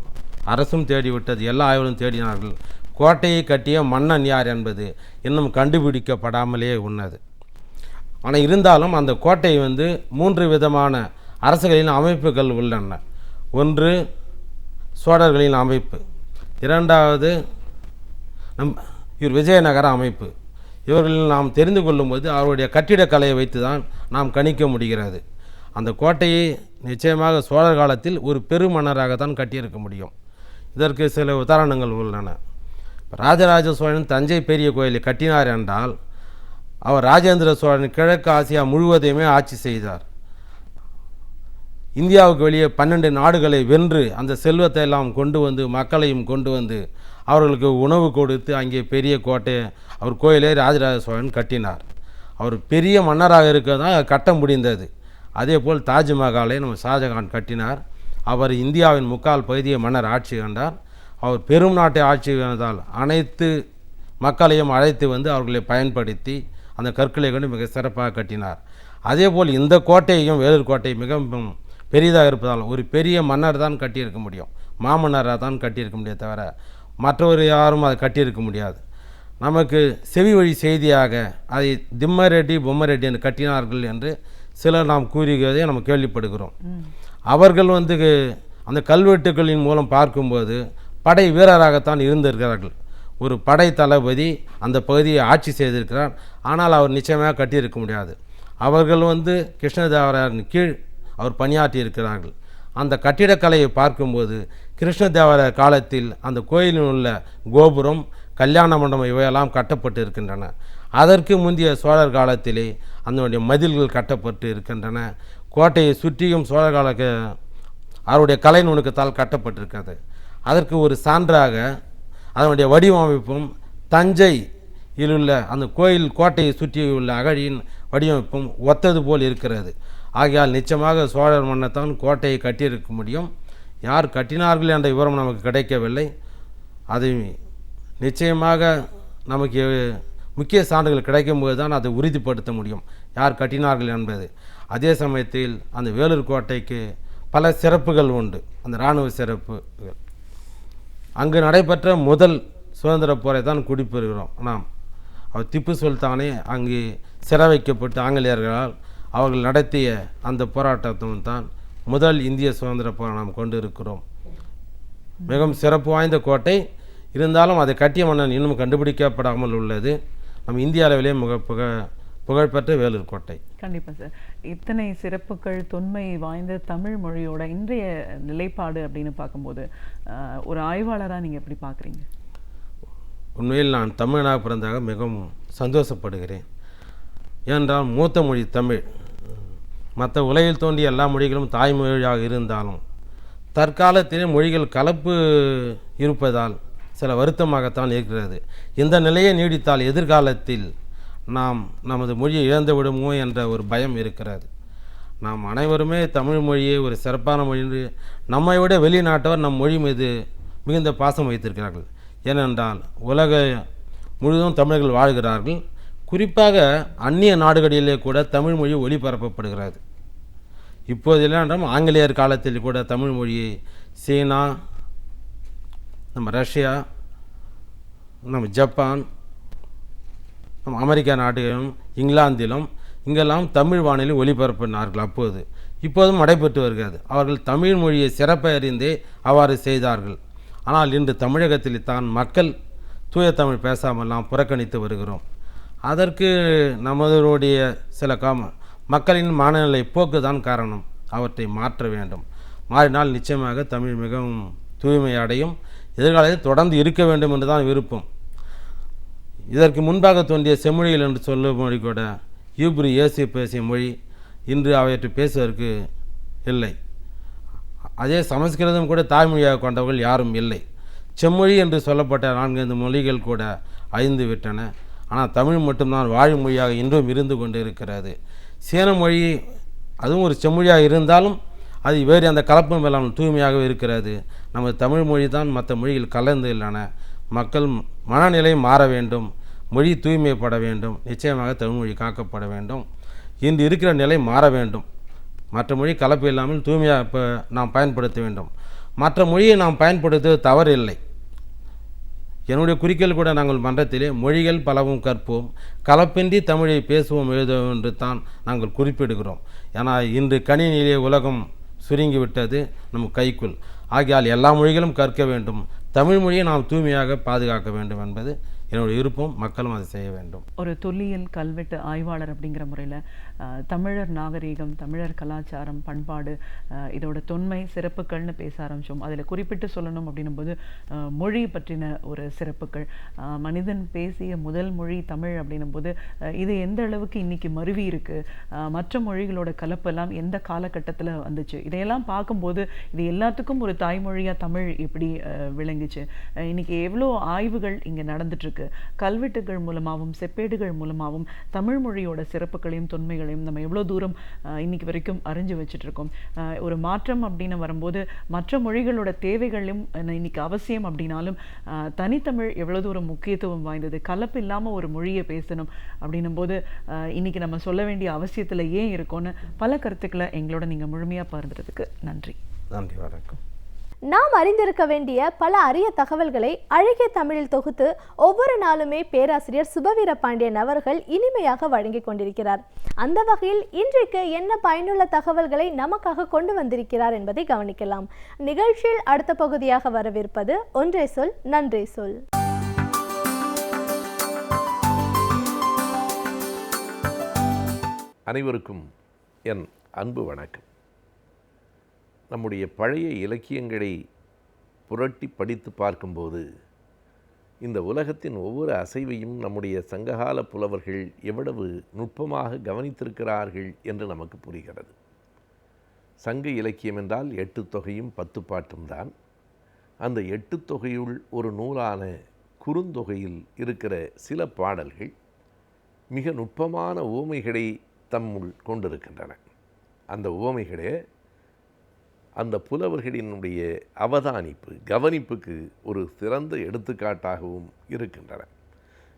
அரசும் தேடிவிட்டது, எல்லா ஆய்வுகளும் தேடினார்கள். கோட்டையை கட்டிய மன்னன் யார் என்பது இன்னும் கண்டுபிடிக்கப்படாமலே உள்ளது. ஆனால் இருந்தாலும் அந்த கோட்டை வந்து 3 விதமான அரசுகளின் அமைப்புகள் உள்ளன. ஒன்று சோழர்களின் அமைப்பு, இரண்டாவது இவர் விஜயநகர அமைப்பு. இவர்களில் நாம் தெரிந்து கொள்ளும்போது அவருடைய கட்டிடக்கலையை வைத்து தான் நாம் கணிக்க முடிகிறது. அந்த கோட்டையை நிச்சயமாக சோழர் காலத்தில் ஒரு பெருமன்னராகத்தான் கட்டியிருக்க முடியும். இதற்கு சில உதாரணங்கள் உள்ளன. ராஜராஜ சோழன் தஞ்சை பெரிய கோயிலை கட்டினார் என்றால் அவர் ராஜேந்திர சோழன் கிழக்கு ஆசியா முழுவதையுமே ஆட்சி செய்தார். இந்தியாவுக்கு வெளியே 12 நாடுகளை வென்று அந்த செல்வத்தை எல்லாம் கொண்டு வந்து, மக்களையும் கொண்டு வந்து அவர்களுக்கு உணவு கொடுத்து அங்கே பெரிய கோட்டை அவர் கோயிலை ராஜராஜ சோழன் கட்டினார். அவர் பெரிய மன்னராக இருக்க தான் கட்ட முடிந்தது. அதே போல் தாஜ்மஹாலை நம்ம ஷாஜகான் கட்டினார். அவர் இந்தியாவின் 3/4 பகுதியை மன்னர் ஆட்சி கண்டார். அவர் பெரும் நாட்டை ஆட்சி செய்தால் அனைத்து மக்களையும் அழைத்து வந்து அவர்களை பயன்படுத்தி அந்த கற்களை கொண்டு மிக சிறப்பாக கட்டினார். அதேபோல் இந்த கோட்டையையும், வேலூர் கோட்டை மிக பெரிதாக இருப்பதால் ஒரு பெரிய மன்னர் தான் கட்டியிருக்க முடியும், மாமன்னராக தான் கட்டியிருக்க முடியாது, தவிர மற்றவர் யாரும் அதை கட்டியிருக்க முடியாது. நமக்கு செவி வழி செய்தியாக அதை திம்மரெட்டி பொம்மரெட்டி என்று கட்டினார்கள் என்று சிலர் நாம் கூறுகிறதை நம்ம கேள்விப்படுகிறோம். அவர்கள் வந்து அந்த கல்வெட்டுகளின் மூலம் பார்க்கும்போது படை வீரராகத்தான் இருந்திருக்கிறார்கள். ஒரு படை தளபதி அந்த பகுதியை ஆட்சி செய்திருக்கிறார். ஆனால் அவர் நிச்சயமாக கட்டியிருக்க முடியாது. அவர்கள் வந்து கிருஷ்ணதேவராயரின் கீழ் அவர் பணியாற்றி இருக்கிறார்கள். அந்த கட்டிடக்கலையை பார்க்கும்போது கிருஷ்ணதேவராயர் காலத்தில் அந்த கோயிலில் உள்ள கோபுரம், கல்யாண மண்டபம் இவையெல்லாம் கட்டப்பட்டு இருக்கின்றன. அதற்கு முந்தைய சோழர் காலத்திலே அதனுடைய மதில்கள் கட்டப்பட்டு இருக்கின்றன. கோட்டையை சுற்றியும் சோழர் கால அவருடைய கலை நுணுக்கத்தால் கட்டப்பட்டிருக்கிறது. அதற்கு ஒரு சான்றாக அதனுடைய வடிவமைப்பும் தஞ்சையில் உள்ள அந்த கோயில் கோட்டையை சுற்றி உள்ள அகழியின் வடிவமைப்பும் ஒத்தது போல் இருக்கிறது. ஆகையால் நிச்சயமாக சோழர் மன்னத்தான் கோட்டையை கட்டியிருக்க முடியும். யார் கட்டினார்கள் என்ற விவரம் நமக்கு கிடைக்கவில்லை. அது நிச்சயமாக நமக்கு முக்கிய சான்றுகள் கிடைக்கும்போது தான் அதை உறுதிப்படுத்த முடியும் யார் கட்டினார்கள் என்பது. அதே சமயத்தில் அந்த வேலூர் கோட்டைக்கு பல சிறப்புகள் உண்டு. அந்த இராணுவ சிறப்புகள் அங்கு நடைபெற்ற முதல் சுதந்திர போரை தான் குறிப்பிடுகிறோம் நாம். அவர் திப்பு சுல்தானே அங்கு சிறை வைக்கப்பட்டு ஆங்கிலேயர்களால் அவர்கள் நடத்திய அந்த போராட்டத்தும் தான் முதல் இந்திய சுதந்திர போரை நாம் கொண்டு இருக்கிறோம். மிகவும் சிறப்பு வாய்ந்த கோட்டை. இருந்தாலும் அதை கட்டிய மன்னன் இன்னும் கண்டுபிடிக்கப்படாமல் உள்ளது. நம் இந்திய அளவிலே புகழ்பெற்ற வேலூர் கோட்டை. கண்டிப்பாக சார். இத்தனை சிறப்புகள் தொன்மை வாய்ந்த தமிழ் மொழியோட இன்றைய நிலைப்பாடு அப்படின்னு பார்க்கும்போது ஒரு ஆய்வாளராக நீங்கள் எப்படி பார்க்குறீங்க? உண்மையில் நான் தமிழனாக பிறந்தாக மிகவும் சந்தோஷப்படுகிறேன். ஏனென்றால் மூத்த மொழி தமிழ். மற்ற உலகில் தோன்றிய எல்லா மொழிகளும் தாய்மொழியாக இருந்தாலும் தற்காலத்திலே மொழிகள் கலப்பு இருப்பதால் சில வருத்தமாகத்தான் இருக்கிறது. இந்த நிலையை நீடித்தால் எதிர்காலத்தில் நாம் நமது மொழியை இழந்து விடுமோ என்ற ஒரு பயம் இருக்கிறது. நாம் அனைவருமே தமிழ் மொழியை ஒரு சிறப்பான மொழி என்று நம்மை விட வெளிநாட்டவர் நம் மொழி மீது மிகுந்த பாசம் வைத்திருக்கிறார்கள். ஏனென்றால் உலக முழுவதும் தமிழர்கள் வாழ்கிறார்கள். குறிப்பாக அந்நிய நாடுகளிலே கூட தமிழ் மொழி ஒளிபரப்பப்படுகிறது. இப்போது இல்லைன்றால் ஆங்கிலேயர் காலத்தில் கூட தமிழ் மொழியை சீனா, நம்ம ரஷ்யா, நம்ம ஜப்பான், நம்ம அமெரிக்கா நாடுகளிலும் இங்கிலாந்திலும் இங்கெல்லாம் தமிழ் வானொலி ஒளிபரப்பினார்கள். இப்போதும் நடைபெற்று வருகிறது. அவர்கள் தமிழ் மொழியை சிறப்பை அறிந்தே அவ்வாறு செய்தார்கள். ஆனால் இன்று தமிழகத்தில் தான் மக்கள் தூய தமிழ் பேசாமல் நாம் புறக்கணித்து வருகிறோம். அதற்கு நம்மளுடைய சில மக்களின் மனநிலை போக்கு தான் காரணம். அவற்றை மாற்ற வேண்டும். மாறினால் நிச்சயமாக தமிழ் மிகவும் தூய்மை அடையும். எதிர்காலத்தில் தொடர்ந்து இருக்க வேண்டும் என்று தான் விருப்பம். இதற்கு முன்பாக தோன்றிய செம்மொழிகள் என்று சொல்லும் மொழி கூட யூப்ரி இயேசு பேசிய மொழி இன்று அவற்றை பேசுவதற்கு இல்லை. அதே சமஸ்கிருதம் கூட தாய்மொழியாக கொண்டவர்கள் யாரும் இல்லை. செம்மொழி என்று சொல்லப்பட்ட 4-5 மொழிகள் கூட அழிந்து விட்டன. ஆனால் தமிழ் மட்டும்தான் வாழுமொழியாக இன்றும் இருந்து கொண்டு இருக்கிறது. சீன மொழி அதுவும் ஒரு செம்மொழியாக இருந்தாலும் அது வேறு அந்த கலப்பம் இல்லாமல் தூய்மையாக இருக்கிறது. நமது தமிழ் மொழி தான் மற்ற மொழிகள் கலந்து இல்லைன. மக்கள் மனநிலை மாற வேண்டும். மொழி தூய்மைப்பட வேண்டும். நிச்சயமாக தமிழ்மொழி காக்கப்பட வேண்டும். இன்று இருக்கிற நிலை மாற வேண்டும். மற்ற மொழி கலப்பு இல்லாமல் தூய்மையாக இப்போ நாம் பயன்படுத்த வேண்டும். மற்ற மொழியை நாம் பயன்படுத்துவது தவறு இல்லை. என்னுடைய குறிக்கோள் கூட நாங்கள் மன்றத்திலே மொழிகள் பலவும் கற்போம், கலப்பின்றி தமிழை பேசுவோம், எழுதுவோம் என்று தான் நாங்கள் குறிப்பிடுகிறோம். ஏன்னா இன்று கணினியிலே உலகம் சுருங்கிவிட்டது நம் கைக்குள். ஆகையால் எல்லா மொழிகளும் கற்க வேண்டும். தமிழ் மொழியை நாம் தூய்மையாக பாதுகாக்க வேண்டும் என்பது என்னுடைய விருப்பம். மக்களும் அதை செய்ய வேண்டும். ஒரு தொல்லியல் கல்வெட்டு ஆய்வாளர் அப்படிங்கிற முறையில் தமிழர் நாகரீகம், தமிழர் கலாச்சாரம், பண்பாடு, இதோட தொன்மை சிறப்புகள்னு பேச ஆரம்பித்தோம். அதில் குறிப்பிட்டு சொல்லணும் அப்படின்னும்போது மொழி பற்றின ஒரு சிறப்புகள், மனிதன் பேசிய முதல் மொழி தமிழ் அப்படின்னும்போது இது எந்த அளவுக்கு இன்றைக்கி மருவி இருக்குது, மற்ற மொழிகளோட கலப்பெல்லாம் எந்த காலகட்டத்தில் வந்துச்சு, இதையெல்லாம் பார்க்கும்போது இது எல்லாத்துக்கும் ஒரு தாய்மொழியாக தமிழ் எப்படி விளங்குச்சு, இன்றைக்கி எவ்வளோ ஆய்வுகள் இங்கே நடந்துட்டுருக்கு, கல்வெட்டுகள் மூலமாகவும் செப்பேடுகள் மூலமாகவும் தமிழ் மொழியோட சிறப்புகளையும் தொன்மைகளையும் நம்ம எவ்வளோ தூரம் இன்னைக்கு வரைக்கும் அறிஞ்சு வச்சுட்டு இருக்கோம். ஒரு மாற்றம் அப்படின்னு வரும்போது மற்ற மொழிகளோட தேவைகளும் இன்னைக்கு அவசியம் அப்படின்னாலும் தனித்தமிழ் எவ்வளோ தூரம் முக்கியத்துவம் வாய்ந்தது, கலப்பு இல்லாமல் ஒரு மொழியை பேசணும் அப்படின்னும் போது இன்னைக்கு நம்ம சொல்ல வேண்டிய அவசியத்தில் ஏன் இருக்கோன்னு பல கருத்துக்களை எங்களோட நீங்கள் முழுமையாக பகிர்ந்ததுக்கு நன்றி. நன்றி, வணக்கம். நாம் அறிந்திருக்க வேண்டிய பல அரிய தகவல்களை அழகிய தமிழில் தொகுத்து ஒவ்வொரு நாளுமே பேராசிரியர் சுபவீர பாண்டியன் அவர்கள் இனிமையாக வழங்கி கொண்டிருக்கிறார். அந்த வகையில் இன்றைக்கு என்ன பயனுள்ள தகவல்களை நமக்காக கொண்டு வந்திருக்கிறார் என்பதை கவனிக்கலாம். நிகழ்ச்சியில் அடுத்த பகுதியாக வரவிருப்பது ஒன்றே சொல் நன்றே சொல். அனைவருக்கும் என் அன்பு வணக்கம். நம்முடைய பழைய இலக்கியங்களை புரட்டி படித்து பார்க்கும்போது இந்த உலகத்தின் ஒவ்வொரு அசைவையும் நம்முடைய சங்ககால புலவர்கள் எவ்வளவு நுட்பமாக கவனித்திருக்கிறார்கள் என்று நமக்கு புரிகிறது. சங்க இலக்கியம் என்றால் 8 தொகையும் 10 பாட்டும் தான். அந்த 8 தொகையுள் ஒரு நூலான குறுந்தொகையில் இருக்கிற சில பாடல்கள் மிக நுட்பமான உவமைகளை தம்முள் கொண்டிருக்கின்றன. அந்த உவமைகளே அந்த புலவர்களினுடைய அவதானிப்பு, கவனிப்புக்கு ஒரு சிறந்த எடுத்துக்காட்டாகவும் இருக்கின்றன.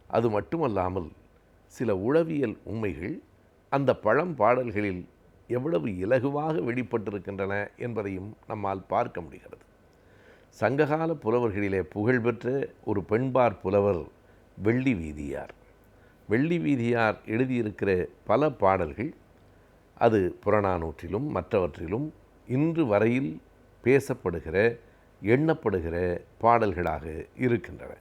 அது மட்டுமல்லாமல் சில உளவியல் உண்மைகள் அந்த பழம்பாடல்களில் எவ்வளவு இலகுவாக வெளிப்பட்டிருக்கின்றன என்பதையும் நம்மால் பார்க்க முடிகிறது. சங்ககால புலவர்களிலே புகழ்பெற்ற ஒரு பெண்பார் புலவர் வெள்ளி வீதியார். வெள்ளி வீதியார் எழுதியிருக்கிற பல பாடல்கள் அது புறநானூற்றிலும் மற்றவற்றிலும் இன்று வரையில் பேசப்படுகிற, எண்ணப்படுகிற பாடல்களாக இருக்கின்றன.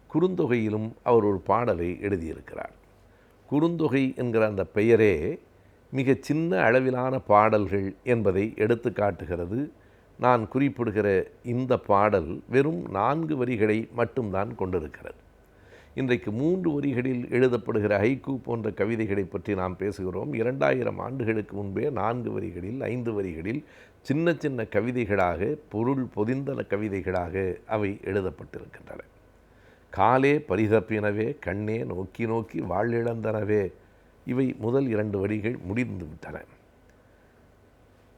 குறுந்தொகையிலும் அவர் ஒரு பாடலை எழுதியிருக்கிறார். குறுந்தொகை என்கிற அந்த பெயரே மிக சின்ன அளவிலான பாடல்கள் என்பதை எடுத்து காட்டுகிறது. நான் குறிப்பிடுகிற இந்த பாடல் வெறும் 4 வரிகளை மட்டும்தான் கொண்டிருக்கிறது. இன்றைக்கு 3 வரிகளில் எழுதப்படுகிற ஹைக்கூ போன்ற கவிதைகளை பற்றி நாம் பேசுகிறோம். 2000 ஆண்டுகளுக்கு முன்பே 4 வரிகளில் 5 வரிகளில் சின்ன சின்ன கவிதைகளாக, பொருள் பொதிந்த கவிதைகளாக அவை எழுதப்பட்டிருக்கின்றன. காலே பரிதப்பினவே, கண்ணே நோக்கி நோக்கி வாழிழந்தனவே, இவை முதல் 2 வரிகள் முடிந்து விட்டன.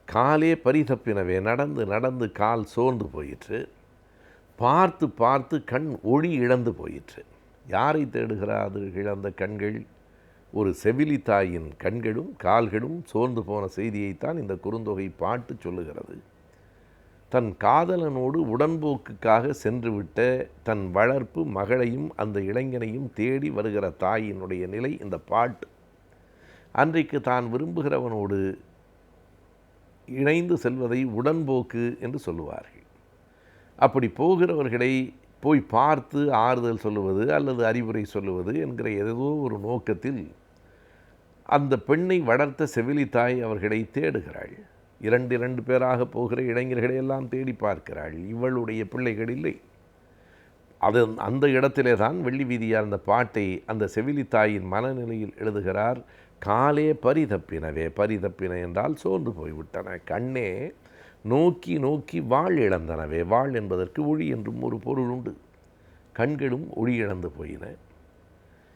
காலே பரிதப்பினவே, நடந்து நடந்து கால் சோர்ந்து போயிற்று. பார்த்து பார்த்து கண் ஒளி இழந்து போயிற்று. யாரை தேடுகிறார்கள் அந்த கண்கள்? ஒரு செவிலி தாயின் கண்களும் கால்களும் சோர்ந்து போன செய்தியைத்தான் இந்த குறுந்தொகை பாட்டு சொல்லுகிறது. தன் காதலனோடு உடன்போக்குக்காக சென்றுவிட்ட தன் வளர்ப்பு மகளையும் அந்த இளைஞனையும் தேடி வருகிற தாயினுடைய நிலை இந்த பாட்டு. அன்றைக்கு தான் விரும்புகிறவனோடு இணைந்து செல்வதை உடன்போக்கு என்று சொல்லுவார்கள். அப்படி போகிறவர்களை போய் பார்த்து ஆறுதல் சொல்லுவது அல்லது அறிவுரை சொல்லுவது என்கிற ஏதோ ஒரு நோக்கத்தில் அந்த பெண்ணை வளர்த்த செவிலி தாய் அவர்களை தேடுகிறாள். 2 பேராக போகிற இளைஞர்களை எல்லாம் தேடி பார்க்கிறாள். இவளுடைய பிள்ளைகள் இல்லை. அந்த இடத்திலே தான் வெள்ளி வீதியார் அந்த பாட்டை அந்த செவிலி தாயின் மனநிலையில் எழுதுகிறார். காலே பரிதப்பினவே, பரிதப்பின என்றால் சோர்ந்து போய்விட்டன. கண்ணே நோக்கி நோக்கி வாழ் இழந்தனவே, வாழ் என்பதற்கு ஒளி என்றும் ஒரு பொருள் உண்டு. கண்களும் ஒளி இழந்து போயின.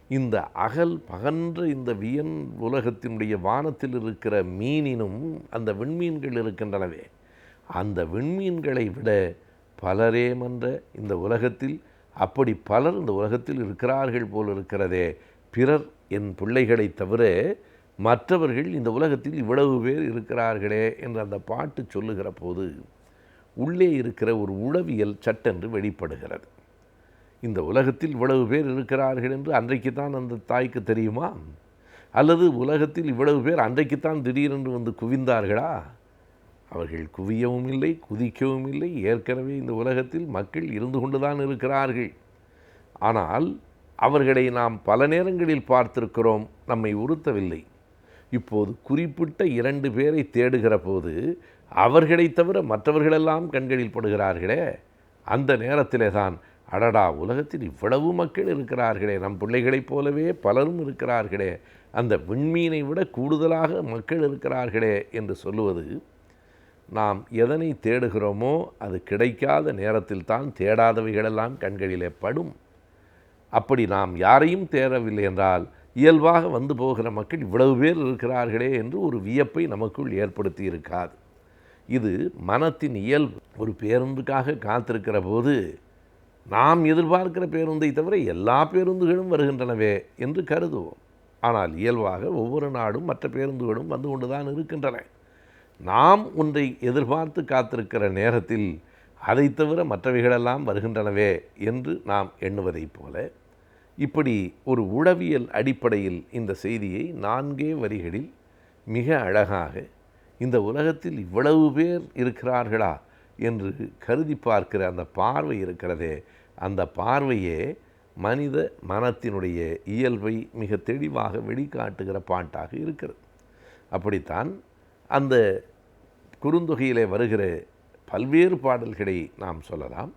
இந்த அகல் பகன்ற இந்த வியன் உலகத்தினுடைய வானத்தில் இருக்கிற மீனினும் அந்த விண்மீன்கள் இருக்கின்றனவே, அந்த விண்மீன்களை விட பலரே மன்ற இந்த உலகத்தில் அப்படி பலர் இந்த உலகத்தில் இருக்கிறார்கள் போல் இருக்கிறதே. பிறர் என் பிள்ளைகளை தவிர மற்றவர்கள் இந்த உலகத்தில் இவ்வளவு பேர் இருக்கிறார்களே என்று அந்த பாட்டு சொல்லுகிற போது உள்ளே இருக்கிற ஒரு உளவியல் சட்டென்று வெளிப்படுகிறது. இந்த உலகத்தில் இவ்வளவு பேர் இருக்கிறார்கள் என்று அன்றைக்குத்தான் அந்த தாய்க்கு தெரியுமா? அல்லது உலகத்தில் இவ்வளவு பேர் அன்றைக்குத்தான் திடீரென்று வந்து குவிந்தார்களா? அவர்கள் குவியவும் இல்லை, குதிக்கவும் இல்லை. ஏற்கனவே இந்த உலகத்தில் மக்கள் இருந்து கொண்டுதான் இருக்கிறார்கள். ஆனால் அவர்களை நாம் பல நேரங்களில் பார்த்திருக்கிறோம், நம்மை உறுத்தவில்லை. இப்போது குறிப்பிட்ட 2 பேரை தேடுகிற போது அவர்களை தவிர மற்றவர்களெல்லாம் கண்களில் படுகிறார்களே, அந்த நேரத்திலே தான் அடடா, உலகத்தில் இவ்வளவு மக்கள் இருக்கிறார்களே, நம் பிள்ளைகளைப் போலவே பலரும் இருக்கிறார்களே, அந்த விண்மீனை விட கூடுதலாக மக்கள் இருக்கிறார்களே என்று சொல்லுவது, நாம் எதனை தேடுகிறோமோ அது கிடைக்காத நேரத்தில் தான் தேடாதவைகளெல்லாம் கண்களிலே படும். அப்படி நாம் யாரையும் தேடவில்லை என்றால் இயல்பாக வந்து போகிற மக்கள் இவ்வளவு பேர் இருக்கிறார்களே என்று ஒரு வியப்பை நமக்குள் ஏற்படுத்தி இருக்காது. இது மனத்தின் இயல்பு. ஒரு பேருந்துக்காக காத்திருக்கிற போது நாம் எதிர்பார்க்கிற பேருந்தை தவிர எல்லா பேருந்துகளும் வருகின்றனவே என்று கருதுவோம். ஆனால் இயல்பாக ஒவ்வொரு நாடும் மற்ற பேருந்துகளும் வந்து கொண்டுதான் இருக்கின்றன. நாம் ஒன்றை எதிர்பார்த்து காத்திருக்கிற நேரத்தில் அதை தவிர மற்றவைகளெல்லாம் வருகின்றனவே என்று நாம் எண்ணுவதைப் போல, இப்படி ஒரு உளவியல் அடிப்படையில் இந்த செய்தியை 4 வரிகளில் மிக அழகாக இந்த உலகத்தில் இவ்வளவு பேர் இருக்கிறார்களா என்று கருதி பார்க்கிற அந்த பார்வை இருக்கிறதே, அந்த பார்வையே மனித மனத்தினுடைய இயல்பை மிக தெளிவாக வெளிக்காட்டுகிற பாட்டாக இருக்கிறது. அப்படித்தான் அந்த குறுந்தொகையிலே வருகிற பல்வேறு பாடல்களை நாம் சொல்லலாம்.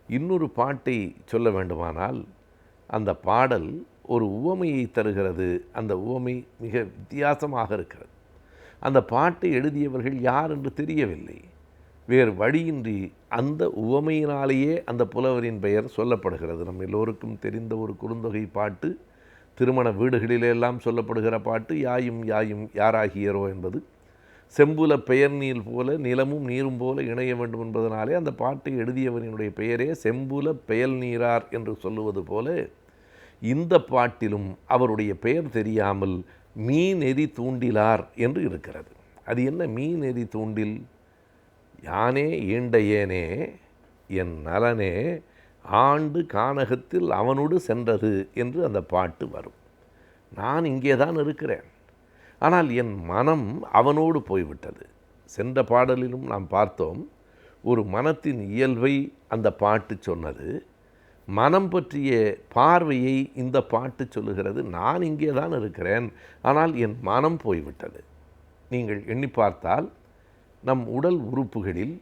இன்னொரு பாட்டை சொல்ல வேண்டுமானால் அந்த பாடல் ஒரு உவமையை தருகிறது. அந்த உவமை மிக வித்தியாசமாக இருக்கிறது. அந்த பாட்டை எழுதியவர்கள் யார் என்று தெரியவில்லை. வேறு வழியின்றி அந்த உவமையினாலேயே அந்த புலவரின் பெயர் சொல்லப்படுகிறது. நம்ம எல்லோருக்கும் தெரிந்த ஒரு குறுந்தொகை பாட்டு, திருமண வீடுகளிலெல்லாம் சொல்லப்படுகிற பாட்டு, யாயும் யாயும் யாராகியரோ என்பது. செம்புல பெயர் நீர் போல நிலமும் நீரும் போல இணைய வேண்டும் என்பதனாலே அந்த பாட்டை எழுதியவனுடைய பெயரே செம்புல பெயல் நீரார் என்று சொல்லுவது போல இந்த பாட்டிலும் அவருடைய பெயர் தெரியாமல் மீனெறி தூண்டிலார் என்று இருக்கிறது. அது என்ன மீனெறி தூண்டில்? யானே ஈண்ட ஏனே என் நலனே ஆண்டு கானகத்தில் அவனோடு சென்றது என்று அந்த பாட்டு வரும். நான் இங்கே தான் இருக்கிறேன், ஆனால் என் மனம் அவனோடு போய்விட்டது. சென்ற பாடலிலும் நாம் பார்த்தோம், ஒரு மனத்தின் இயல்பை அந்த பாட்டு சொன்னது. மனம் பற்றிய பார்வையை இந்த பாட்டு சொல்லுகிறது. நான் இங்கே தான் இருக்கிறேன், ஆனால் என் மனம் போய்விட்டது. நீங்கள் எண்ணி பார்த்தால் நம் உடல் உறுப்புகளில்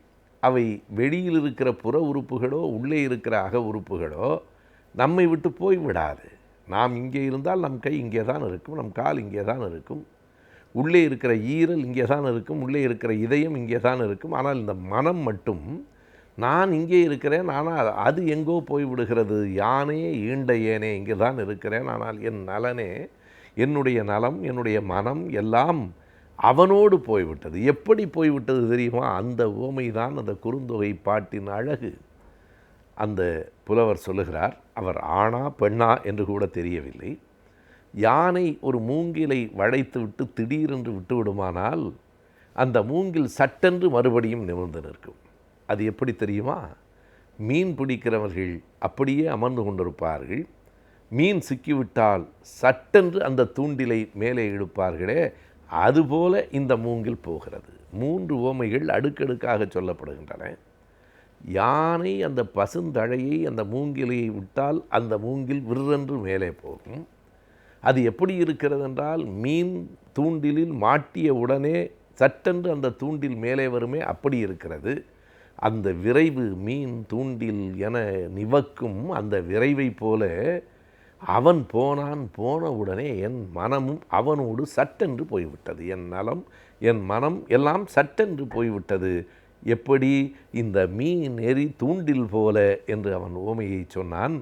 அவை வெளியில் இருக்கிற புற உறுப்புகளோ உள்ளே இருக்கிற அக உறுப்புகளோ நம்மை விட்டு போய்விடாது. நாம் இங்கே இருந்தால் நம் கை இங்கே தான் இருக்கும், நம் கால் இங்கே தான் இருக்கும், உள்ளே இருக்கிற ஈரல் இங்கே தான் இருக்கும், உள்ளே இருக்கிற இதயம் இங்கே தான் இருக்கும். ஆனால் இந்த மனம் மட்டும் நான் இங்கே இருக்கிறேன், ஆனால் அது எங்கோ போய்விடுகிறது. யானே ஈண்ட ஏனே இங்கே தான் இருக்கிறேன், ஆனால் என் நலனே, என்னுடைய நலம், என்னுடைய மனம் எல்லாம் அவனோடு போய்விட்டது. எப்படி போய்விட்டது தெரியுமா? அந்த உவமை தான் அந்த குறுந்தொகை பாட்டின் அழகு. அந்த புலவர் சொல்லுகிறார், அவர் ஆணா பெண்ணா என்று கூட தெரியவில்லை. யானை ஒரு மூங்கிலை வளைத்து விட்டு திடீரென்று விட்டு விடுமானால் அந்த மூங்கில் சட்டென்று மறுபடியும் நிமிர்ந்து நிற்கும். அது எப்படி தெரியுமா? மீன் பிடிக்கிறவர்கள் அப்படியே அமர்ந்து கொண்டிருப்பார்கள். மீன் சிக்கிவிட்டால் சட்டென்று அந்த தூண்டிலை மேலே இழுப்பார்களே, அதுபோல இந்த மூங்கில் போகிறது. 3 உவமைகள் அடுக்கடுக்காக சொல்லப்படுகின்றன. யானை அந்த பசுந்தழையை அந்த மூங்கிலை விட்டால் அந்த மூங்கில் விற்றென்று மேலே போகும். அது எப்படி இருக்கிறது என்றால், மீன் தூண்டிலில் மாட்டிய உடனே சட்டென்று அந்த தூண்டில் மேலே வருமே, அப்படி இருக்கிறது. அந்த விரைவு மீன் தூண்டில் என நிவக்கும் அந்த விரைவை போல அவன் போனான். போன உடனே என் மனமும் அவனோடு சட்டென்று போய்விட்டது. என் நலம், என் மனம் எல்லாம் சட்டென்று போய்விட்டது. எப்படி? இந்த மீன் எரி தூண்டில் போல என்று அவன் உவமையை சொன்னான்.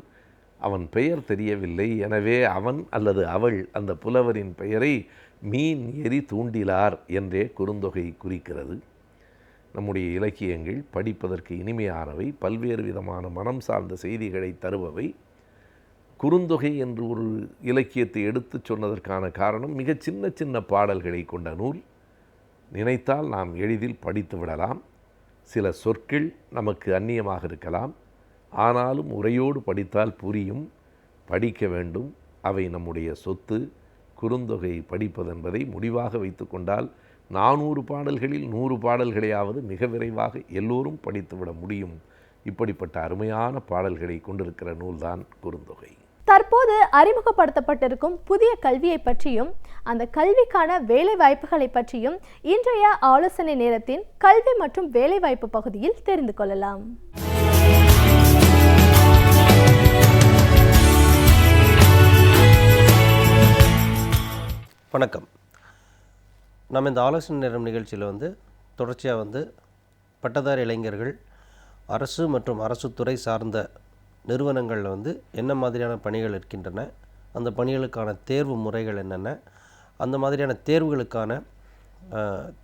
அவன் பெயர் தெரியவில்லை, எனவே அவன் அல்லது அவள், அந்த புலவரின் பெயரை மீன் எரி தூண்டிலார் என்றே குறுந்தொகை குறிக்கிறது. நம்முடைய இலக்கியங்கள் படிப்பதற்கு இனிமையானவை, பல்வேறு விதமான மனம் சார்ந்த செய்திகளை தருபவை. குறுந்தொகை என்று ஒரு இலக்கியத்தை எடுத்து சொன்னதற்கான காரணம், மிக சின்ன சின்ன பாடல்களை கொண்ட நூல். நினைத்தால் நாம் எளிதில் படித்து விடலாம். சில சொற்கள் நமக்கு அந்நியமாக இருக்கலாம், ஆனாலும் உரையோடு படித்தால் புரியும். படிக்க வேண்டும், அவை நம்முடைய சொத்து. குறுந்தொகை படிப்பதென்பதை முடிவாக வைத்து கொண்டால் 400 பாடல்களில் 100 பாடல்களையாவது மிக விரைவாக எல்லோரும் படித்துவிட முடியும். இப்படிப்பட்ட அருமையான பாடல்களை கொண்டிருக்கிற நூல்தான் குறுந்தொகை. தற்போது அறிமுகப்படுத்தப்பட்டிருக்கும் புதிய கல்வியை பற்றியும் அந்த கல்விக்கான வேலை வாய்ப்புகளை பற்றியும் இன்றைய ஆலோசனை நேரத்தின் கல்வி மற்றும் வேலைவாய்ப்பு பகுதியில் தெரிந்து கொள்ளலாம். வணக்கம். நம்ம இந்த ஆலோசனை நேரம் நிகழ்ச்சியில் தொடர்ச்சியாக பட்டதாரி இளைஞர்கள் அரசு மற்றும் அரசு துறை சார்ந்த நிறுவனங்களில் என்ன மாதிரியான பணிகள் இருக்கின்றன, அந்த பணிகளுக்கான தேர்வு முறைகள் என்னென்ன, அந்த மாதிரியான தேர்வுகளுக்கான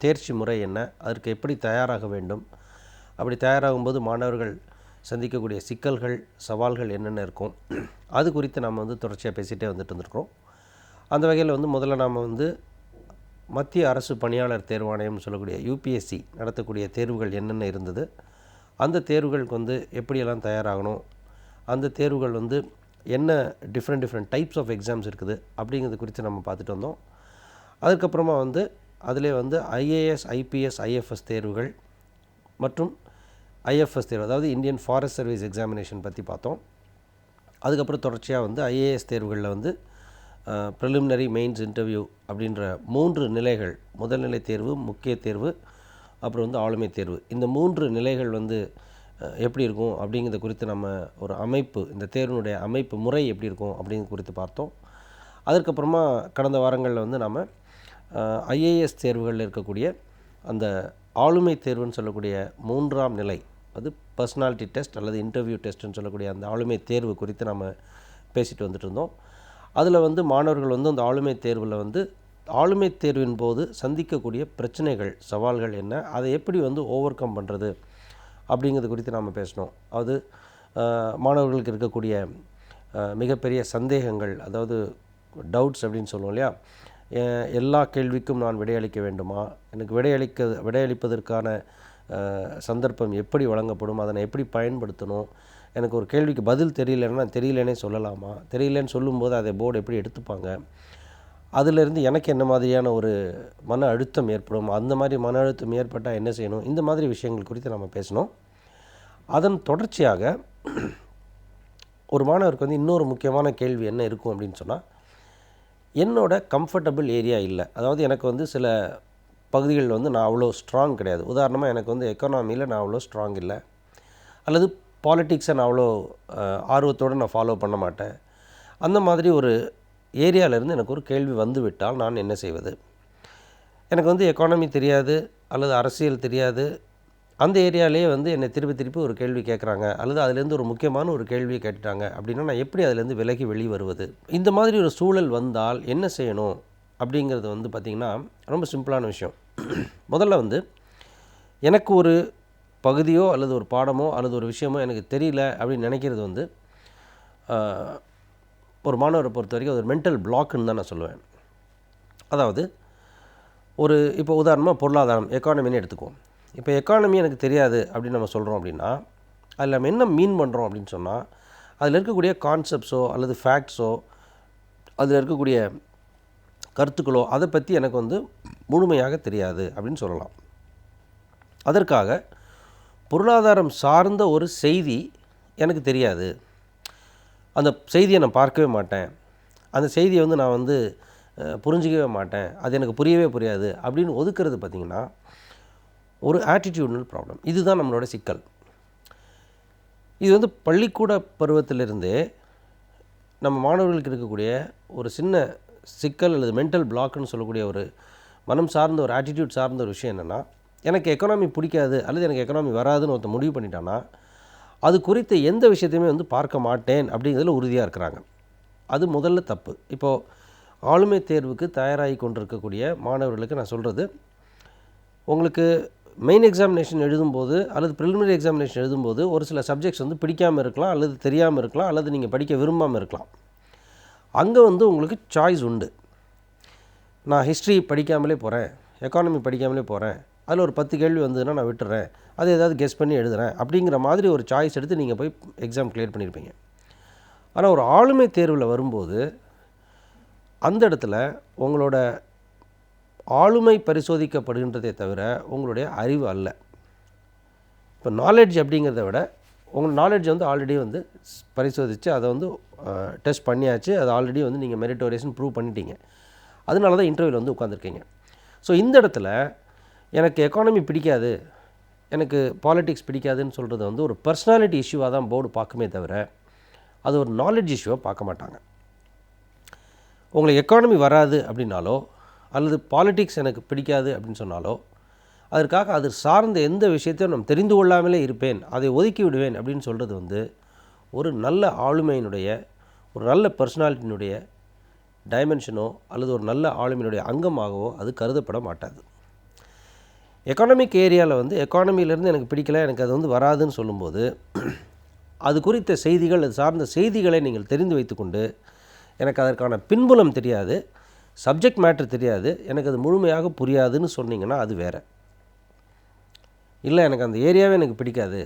தேர்ச்சி முறை என்ன, அதற்கு எப்படி தயாராக வேண்டும், அப்படி தயாராகும்போது மாணவர்கள் சந்திக்கக்கூடிய சிக்கல்கள் சவால்கள் என்னென்ன இருக்கும், அது குறித்து நாம் தொடர்ச்சியாக பேசிகிட்டே வந்துட்டுருக்கோம். அந்த வகையில் முதல்ல நாம் மத்திய அரசு பணியாளர் தேர்வாணையம் சொல்லக்கூடிய யூபிஎஸ்சி நடத்தக்கூடிய தேர்வுகள் என்னென்ன இருந்தது, அந்த தேர்வுகளுக்கு எப்படியெல்லாம் தயாராகணும், அந்த தேர்வுகள் என்ன டிஃப்ரெண்ட் டைப்ஸ் ஆஃப் எக்ஸாம்ஸ் இருக்குது அப்படிங்கிறது குறித்து நம்ம பார்த்துட்டு வந்தோம். அதுக்கப்புறமா அதிலே ஐஏஎஸ் ஐபிஎஸ் ஐஎஃப்எஸ் தேர்வுகள் மற்றும் ஐஎஃப்எஸ் தேர்வு, அதாவது இந்தியன் ஃபாரஸ்ட் சர்வீஸ் எக்ஸாமினேஷன் பற்றி பார்த்தோம். அதுக்கப்புறம் தொடர்ச்சியாக ஐஏஎஸ் தேர்வுகளில் ப்ரிலிமினரி மெயின்ஸ் இன்டர்வியூ அப்படின்ற 3 நிலைகள், முதல்நிலை தேர்வு, முக்கிய தேர்வு, அப்புறம் ஆளுமை தேர்வு, இந்த 3 நிலைகள் எப்படி இருக்கும் அப்படிங்கிறத குறித்து நம்ம ஒரு அமைப்பு, இந்த தேர்வினுடைய அமைப்பு முறை எப்படி இருக்கும் அப்படிங்கிறது குறித்து பார்த்தோம். அதற்கப்புறமா கடந்த வாரங்களில் நம்ம ஐஏஎஸ் தேர்வுகளில் இருக்கக்கூடிய அந்த ஆளுமை தேர்வுன்னு சொல்லக்கூடிய 3ஆம் நிலை, அது பர்சனாலிட்டி டெஸ்ட் அல்லது இன்டர்வியூ டெஸ்ட்டுன்னு சொல்லக்கூடிய அந்த ஆளுமை தேர்வு குறித்து நம்ம பேசிட்டு வந்துட்டு இருந்தோம். அதில் மாணவர்கள் அந்த ஆளுமை தேர்வில் ஆளுமை தேர்வின் போது சந்திக்கக்கூடிய பிரச்சனைகள், சவால்கள் என்ன, அதை எப்படி வந்து ஓவர் கம் பண்ணுறது அப்படிங்கிறது குறித்து நாம் பேசணும். அது மாணவர்களுக்கு இருக்கக்கூடிய மிகப்பெரிய சந்தேகங்கள், அதாவது டவுட்ஸ் அப்படின்னு சொல்லுவோம் இல்லையா, எல்லா கேள்விக்கும் நான் விடையளிக்க வேண்டுமா, எனக்கு விடையளிப்பதற்கான சந்தர்ப்பம் எப்படி வழங்கப்படும், அதனை எப்படி பயன்படுத்தணும், எனக்கு ஒரு கேள்விக்கு பதில் தெரியலன்னா தெரியலனே சொல்லலாமா, தெரியலன்னு சொல்லும்போது அதை போர்டு எப்படி எடுத்துப்பாங்க, அதிலிருந்து எனக்கு என்ன மாதிரியான ஒரு மன அழுத்தம் ஏற்படும், அந்த மாதிரி மன அழுத்தம் ஏற்பட்டால் என்ன செய்யணும், இந்த மாதிரி விஷயங்கள் குறித்து நம்ம பேசணும். அதன் தொடர்ச்சியாக ஒரு மாணவருக்கு வந்து இன்னொரு முக்கியமான கேள்வி என்ன இருக்கும் அப்படின்னு சொன்னால், என்னோட கம்ஃபர்டபுள் ஏரியா இல்லை, அதாவது எனக்கு வந்து சில பகுதிகளில் வந்து நான் அவ்வளோ ஸ்ட்ராங் கிடையாது. உதாரணமாக எனக்கு வந்து எக்கானமியில் நான் அவ்வளோ ஸ்ட்ராங் இல்லை, அல்லது பாலிட்டிக்ஸை நான் அவ்வளோ ஆர்வத்தோடு நான் ஃபாலோ பண்ண மாட்டேன். அந்த மாதிரி ஒரு ஏரியாவிலேருந்து எனக்கு ஒரு கேள்வி வந்து விட்டால் நான் என்ன செய்வது? எனக்கு வந்து எக்கானமி தெரியாது அல்லது அரசியல் தெரியாது, அந்த ஏரியாவிலேயே வந்து என்னை திருப்பி ஒரு கேள்வி கேட்குறாங்க, அல்லது அதுலேருந்து ஒரு முக்கியமான ஒரு கேள்வியை கேட்டுட்டாங்க அப்படின்னா நான் எப்படி அதுலேருந்து விலகி வெளியே வருவது? இந்த மாதிரி ஒரு சூழல் வந்தால் என்ன செய்யணும் அப்படிங்கிறது வந்து பார்த்திங்கன்னா ரொம்ப சிம்பிளான விஷயம். முதல்ல வந்து எனக்கு ஒரு பகுதியோ அல்லது ஒரு பாடமோ அல்லது ஒரு விஷயமோ எனக்கு தெரியல அப்படின்னு நினைக்கிறது வந்து ஒரு மாணவரை பொறுத்த வரைக்கும் அது ஒரு மென்டல் பிளாக்குன்னு தான் நான் சொல்லுவேன். அதாவது இப்போ உதாரணமாக பொருளாதாரம், எக்கானமின்னு எடுத்துக்குவோம். இப்போ எக்கானமி எனக்கு தெரியாது அப்படின்னு நம்ம சொல்கிறோம் அப்படின்னா அதில் நம்ம என்ன மீன் பண்ணுறோம் அப்படின்னு சொன்னால், அதில் இருக்கக்கூடிய கான்செப்ட்ஸோ அல்லது ஃபேக்ட்ஸோ அதில் இருக்கக்கூடிய கருத்துக்களோ அதை பற்றி எனக்கு வந்து முழுமையாக தெரியாது அப்படின்னு சொல்லலாம். அதற்காக பொருளாதாரம் சார்ந்த ஒரு செய்தி எனக்கு தெரியாது, அந்த செய்தியை நான் பார்க்கவே மாட்டேன், அந்த செய்தியை வந்து நான் வந்து புரிஞ்சிக்கவே மாட்டேன், அது எனக்கு புரியாது அப்படின்னு ஒதுக்கிறது பார்த்திங்கன்னா ஒரு ஆட்டிடியூட்னல் ப்ராப்ளம். இதுதான் நம்மளோட சிக்கல். இது வந்து பள்ளிக்கூட பருவத்திலிருந்தே நம்ம மாணவர்களுக்கு இருக்கக்கூடிய ஒரு சின்ன சிக்கல் அல்லது மென்டல் பிளாக்னு சொல்லக்கூடிய ஒரு மனம் சார்ந்த ஒரு ஆட்டிடியூட் சார்ந்த ஒரு விஷயம் என்னென்னா, எனக்கு எக்கானமி பிடிக்காது அல்லது எனக்கு எக்கானமி வராதுன்னு ஒருத்தர் முடிவு பண்ணிட்டான்னா அது குறித்த எந்த விஷயத்தையுமே வந்து பார்க்க மாட்டேன் அப்படிங்கிறதுல உறுதியாக இருக்கிறாங்க. அது முதல்ல தப்பு. இப்போது ஆளுமை தேர்வுக்கு தயாராகி கொண்டிருக்கக்கூடிய மாணவர்களுக்கு நான் சொல்கிறது, உங்களுக்கு மெயின் எக்ஸாமினேஷன் எழுதும்போது அல்லது ப்ரிலிமினரி எக்ஸாமினேஷன் எழுதும்போது ஒரு சில சப்ஜெக்ட்ஸ் வந்து பிடிக்காமல் இருக்கலாம், அல்லது தெரியாமல் இருக்கலாம், அல்லது நீங்கள் படிக்க விரும்பாமல் இருக்கலாம். அங்கே வந்து உங்களுக்கு சாய்ஸ் உண்டு. நான் ஹிஸ்ட்ரி படிக்காமலே போகிறேன், எக்கானமி படிக்காமலே போகிறேன், அதில் ஒரு 10 கேள்வி வந்ததுன்னா நான் விட்டுறேன், அது ஏதாவது கெஸ் பண்ணி எழுதுகிறேன் அப்படிங்கிற மாதிரி ஒரு சாய்ஸ் எடுத்து நீங்கள் போய் எக்ஸாம் கிளியர் பண்ணியிருப்பீங்க. ஆனால் ஒரு ஆளுமை தேர்வில் வரும்போது அந்த இடத்துல உங்களோட ஆளுமை பரிசோதிக்கப்படுகின்றதே தவிர உங்களுடைய அறிவு அல்ல. இப்போ நாலேட்ஜ் அப்படிங்கிறத விட உங்கள் நாலேட்ஜ் வந்து ஆல்ரெடி வந்து பரிசோதித்து அதை வந்து டெஸ்ட் பண்ணியாச்சு, அது ஆல்ரெடி வந்து நீங்கள் மெரிட்டோரியஸ்னு ப்ரூவ் பண்ணிட்டீங்க, அதனால தான் இன்டர்வியூவில் வந்து உட்காந்துருக்கீங்க. ஸோ இந்த இடத்துல எனக்கு எக்கானமி பிடிக்காது, எனக்கு பாலிட்டிக்ஸ் பிடிக்காதுன்னு சொல்கிறது வந்து ஒரு பர்சனாலிட்டி இஷ்யூவாக தான் போர்டு பார்க்குமே தவிர அது ஒரு நாலேட்ஜ் இஷ்யூவாக பார்க்க மாட்டாங்க. உங்களுக்கு எக்கானமி வராது அப்படின்னாலோ அல்லது பாலிட்டிக்ஸ் எனக்கு பிடிக்காது அப்படின்னு சொன்னாலோ அதற்காக அது சார்ந்த எந்த விஷயத்தையும் நான் தெரிந்து கொள்ளாமலே இருப்பேன், அதை ஒதுக்கி விடுவேன் அப்படின்னு சொல்கிறது வந்து ஒரு நல்ல ஆளுமையினுடைய ஒரு நல்ல பர்சனாலிட்டியினுடைய டைமென்ஷனோ அல்லது ஒரு நல்ல ஆளுமையினுடைய அங்கமாகவோ அது கருதப்பட மாட்டாது. எக்கானமிக் ஏரியாவில் வந்து எக்கானமியிலேருந்து எனக்கு பிடிக்கல, எனக்கு அது வந்து வராதுன்னு சொல்லும்போது அது குறித்த செய்திகள், அது சார்ந்த செய்திகளை நீங்கள் தெரிந்து வைத்துக்கொண்டு எனக்கு அதற்கான பின்புலம் தெரியாது, சப்ஜெக்ட் மேட்டர் தெரியாது, எனக்கு அது முழுமையாக புரியாதுன்னு சொன்னீங்கன்னா அது வேறு. இல்லை எனக்கு அந்த ஏரியாவே எனக்கு பிடிக்காது,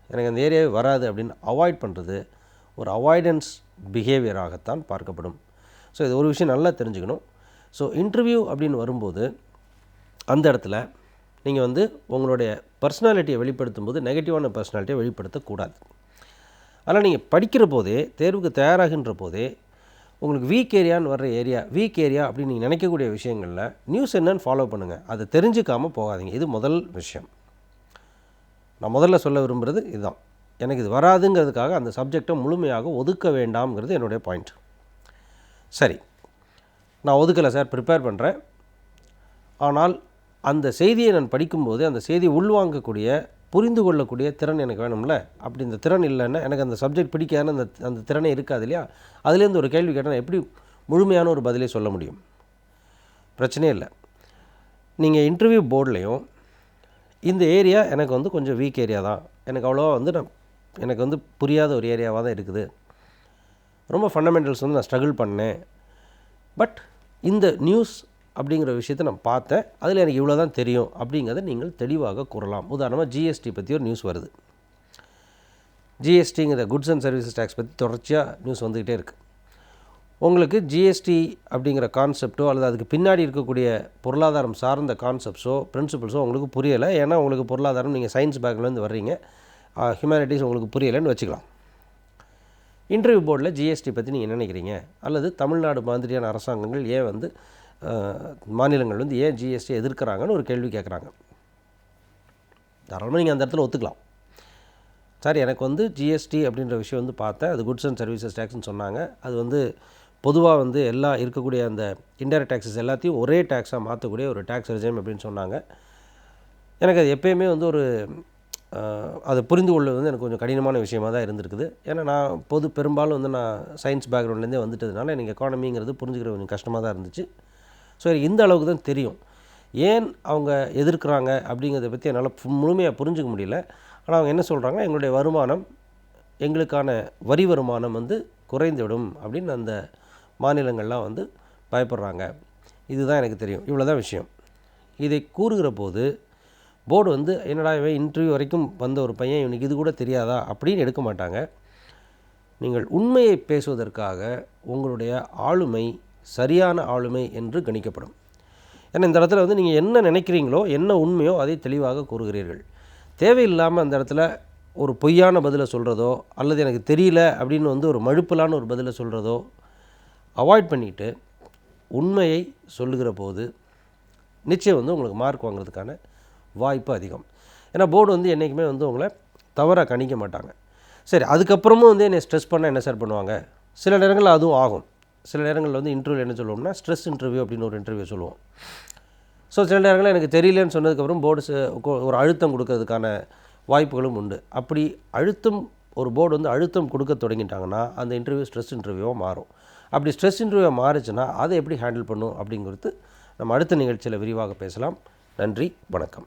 எனக்கு அந்த ஏரியாவே வராது அப்படின்னு அவாய்ட் பண்ணுறது ஒரு அவாய்டன்ஸ் பிஹேவியராகத்தான் பார்க்கப்படும். ஸோ இது ஒரு விஷயம் நல்லா தெரிஞ்சுக்கணும். ஸோ இன்டர்வியூ அப்படின்னு வரும்போது அந்த இடத்துல நீங்கள் வந்து உங்களுடைய பர்சனாலிட்டியை வெளிப்படுத்தும் போது நெகட்டிவான பர்சனாலிட்டியை வெளிப்படுத்தக்கூடாது. ஆனால் நீங்கள் படிக்கிற போதே, தேர்வுக்கு தயாராகின்ற போதே உங்களுக்கு வீக் ஏரியான்னு வர்ற வீக் ஏரியா அப்படின்னு நீங்கள் நினைக்கக்கூடிய விஷயங்களில் நியூஸ் என்னன்னு ஃபாலோ பண்ணுங்கள், அதை தெரிஞ்சுக்காமல் போகாதீங்க. இது முதல் விஷயம். நான் முதல்ல சொல்ல விரும்புகிறது இதுதான். எனக்கு இது வராதுங்கிறதுக்காக அந்த சப்ஜெக்டை முழுமையாக ஒதுக்க வேண்டாம்ங்கிறது என்னுடைய பாயிண்ட். சரி, நான் ஒதுக்கலை சார், ப்ரிப்பேர் பண்ணுறேன், ஆனால் அந்த செய்தியை நான் படிக்கும்போது அந்த செய்தியை உள்வாங்கக்கூடிய புரிந்து கொள்ளக்கூடிய திறன் எனக்கு வேணும்ல. அப்படி இந்த திறன் இல்லைன்னா எனக்கு அந்த சப்ஜெக்ட் பிடிக்காதுன்னு அந்த திறனே இருக்காது இல்லையா. அதுலேருந்து ஒரு கேள்வி கேட்டால் எப்படி முழுமையான ஒரு பதிலை சொல்ல முடியும்? பிரச்சனையே இல்லை. நீங்கள் இன்டர்வியூ போர்ட்லேயும் இந்த ஏரியா எனக்கு வந்து கொஞ்சம் வீக் ஏரியா தான், எனக்கு அவ்வளோவா வந்து எனக்கு வந்து புரியாத ஒரு ஏரியாவாக தான் இருக்குது, ரொம்ப ஃபண்டமெண்டல்ஸ் வந்து நான் ஸ்ட்ரகிள் பண்ணேன், பட் இந்த நியூஸ் அப்படிங்கிற விஷயத்தை நான் பார்த்தேன், அதில் எனக்கு இவ்வளோ தான் தெரியும் அப்படிங்கிறத நீங்கள் தெளிவாக கூறலாம். உதாரணமாக ஜிஎஸ்டி பற்றி ஒரு நியூஸ் வருது. ஜிஎஸ்டிங்கிற குட்ஸ் அண்ட் சர்வீசஸ் டேக்ஸ் பற்றி தொடர்ச்சியாக நியூஸ் வந்துக்கிட்டே இருக்குது. உங்களுக்கு ஜிஎஸ்டி அப்படிங்கிற கான்செப்டோ அல்லது அதுக்கு பின்னாடி இருக்கக்கூடிய பொருளாதாரம் சார்ந்த கான்செப்ட்ஸோ பிரின்சிபல்ஸோ உங்களுக்கு புரியலை. ஏன்னா உங்களுக்கு பொருளாதாரம், நீங்கள் சயின்ஸ் பேக்லேருந்து வர்றீங்க, ஹியூமனிட்டிஸ் உங்களுக்கு புரியலைன்னு வச்சுக்கலாம். இன்டர்வியூ போர்டில் ஜிஎஸ்டி பற்றி நீங்கள் என்ன நினைக்கிறீங்க, அல்லது தமிழ்நாடு மாதிரியான அரசாங்கங்கள் ஏன் வந்து மாநிலங்கள் வந்து ஏன் ஜிஎஸ்டி எதிர்க்கிறாங்கன்னு ஒரு கேள்வி கேட்குறாங்க. தாராளமாக நீங்கள் அந்த இடத்துல ஒத்துக்கலாம். சார் எனக்கு வந்து ஜிஎஸ்டி அப்படின்ற விஷயம் வந்து பார்த்தேன், அது குட்ஸ் அண்ட் சர்வீசஸ் டேக்ஸ்னு சொன்னாங்க, அது வந்து பொதுவாக வந்து எல்லா இருக்கக்கூடிய அந்த இன்டைரக்ட் டேக்ஸஸ் எல்லாத்தையும் ஒரே டேக்ஸாக மாற்றக்கூடிய ஒரு டேக்ஸ் ரெஜிம் அப்படின்னு சொன்னாங்க. எனக்கு அது எப்போயுமே வந்து ஒரு அதை புரிந்து கொள்வது வந்து எனக்கு கொஞ்சம் கடினமான விஷயமாக தான் இருந்திருக்குது. ஏன்னா நான் பெரும்பாலும் வந்து நான் சயின்ஸ் பேக்ரவுண்ட்லேருந்தே வந்துட்டதுனால எனக்கு எக்கானமிங்கிறது புரிஞ்சுக்கிற கொஞ்சம் கஷ்டமாக தான் இருந்துச்சு. ஸோ எனக்கு இந்த அளவுக்கு தான் தெரியும். ஏன் அவங்க எதிர்க்கிறாங்க அப்படிங்கிறத பற்றி என்னால் முழுமையாக புரிஞ்சுக்க முடியல. ஆனால் அவங்க என்ன சொல்கிறாங்க, எங்களுடைய வருமானம், எங்களுக்கான வரி வருமானம் வந்து குறைந்துவிடும் அப்படின்னு அந்த மாநிலங்கள்லாம் வந்து பயப்படுறாங்க. இதுதான் எனக்கு தெரியும், இவ்வளோ தான் விஷயம். இதை கூறுகிற போது போர்டு வந்து என்னடா இவன் இன்டர்வியூ வரைக்கும் வந்த ஒரு பையன் இவனுக்கு இது கூட தெரியாதா அப்படின்னு எடுக்க மாட்டாங்க. நீங்கள் உண்மையை பேசுவதற்காக உங்களுடைய ஆளுமை சரியான ஆளுமை என்று கணிக்கப்படும். ஏன்னா இந்த இடத்துல வந்து நீங்கள் என்ன நினைக்கிறீங்களோ, என்ன உண்மையோ அதை தெளிவாக கூறுகிறீர்கள். தேவையில்லாமல் அந்த இடத்துல ஒரு பொய்யான பதிலை சொல்கிறதோ அல்லது எனக்கு தெரியல அப்படின்னு வந்து ஒரு மழுப்பலான ஒரு பதிலை சொல்கிறதோ அவாய்ட் பண்ணிவிட்டு உண்மையை சொல்லுகிற போது நிச்சயம் வந்து உங்களுக்கு மார்க் வாங்குறதுக்கான வாய்ப்பு அதிகம். ஏன்னா போர்டு வந்து என்றைக்குமே வந்து உங்களை தவறாக கணிக்க மாட்டாங்க. சரி, அதுக்கப்புறமும் வந்து என்னை ஸ்ட்ரெஸ் பண்ண என்ன சார் பண்ணுவாங்க, சில நேரங்களில் அதுவும் ஆகும். சில நேரங்களில் வந்து இன்டர்வியூவில் என்ன சொல்லுவோம்னா ஸ்ட்ரெஸ் இன்டர்வியூ அப்படின்னு ஒரு இன்டர்வியூ சொல்லுவோம். ஸோ சில நேரங்களில் எனக்கு தெரியலன்னு சொன்னதுக்கப்புறம் போர்டு ஒரு அழுத்தம் கொடுக்கறதுக்கான வாய்ப்புகளும் உண்டு. அப்படி ஒரு போர்டு வந்து அழுத்தம் கொடுக்க தொடங்கிட்டாங்கன்னா அந்த இன்டர்வியூ ஸ்ட்ரெஸ் இன்டர்வியூவாக மாறும். அப்படி ஸ்ட்ரெஸ் இன்டர்வியூவாக மாறுச்சுன்னா அதை எப்படி ஹேண்டில் பண்ணும் அப்படிங்கிறது நம்ம அடுத்த நிகழ்ச்சியில் விரிவாக பேசலாம். நன்றி, வணக்கம்.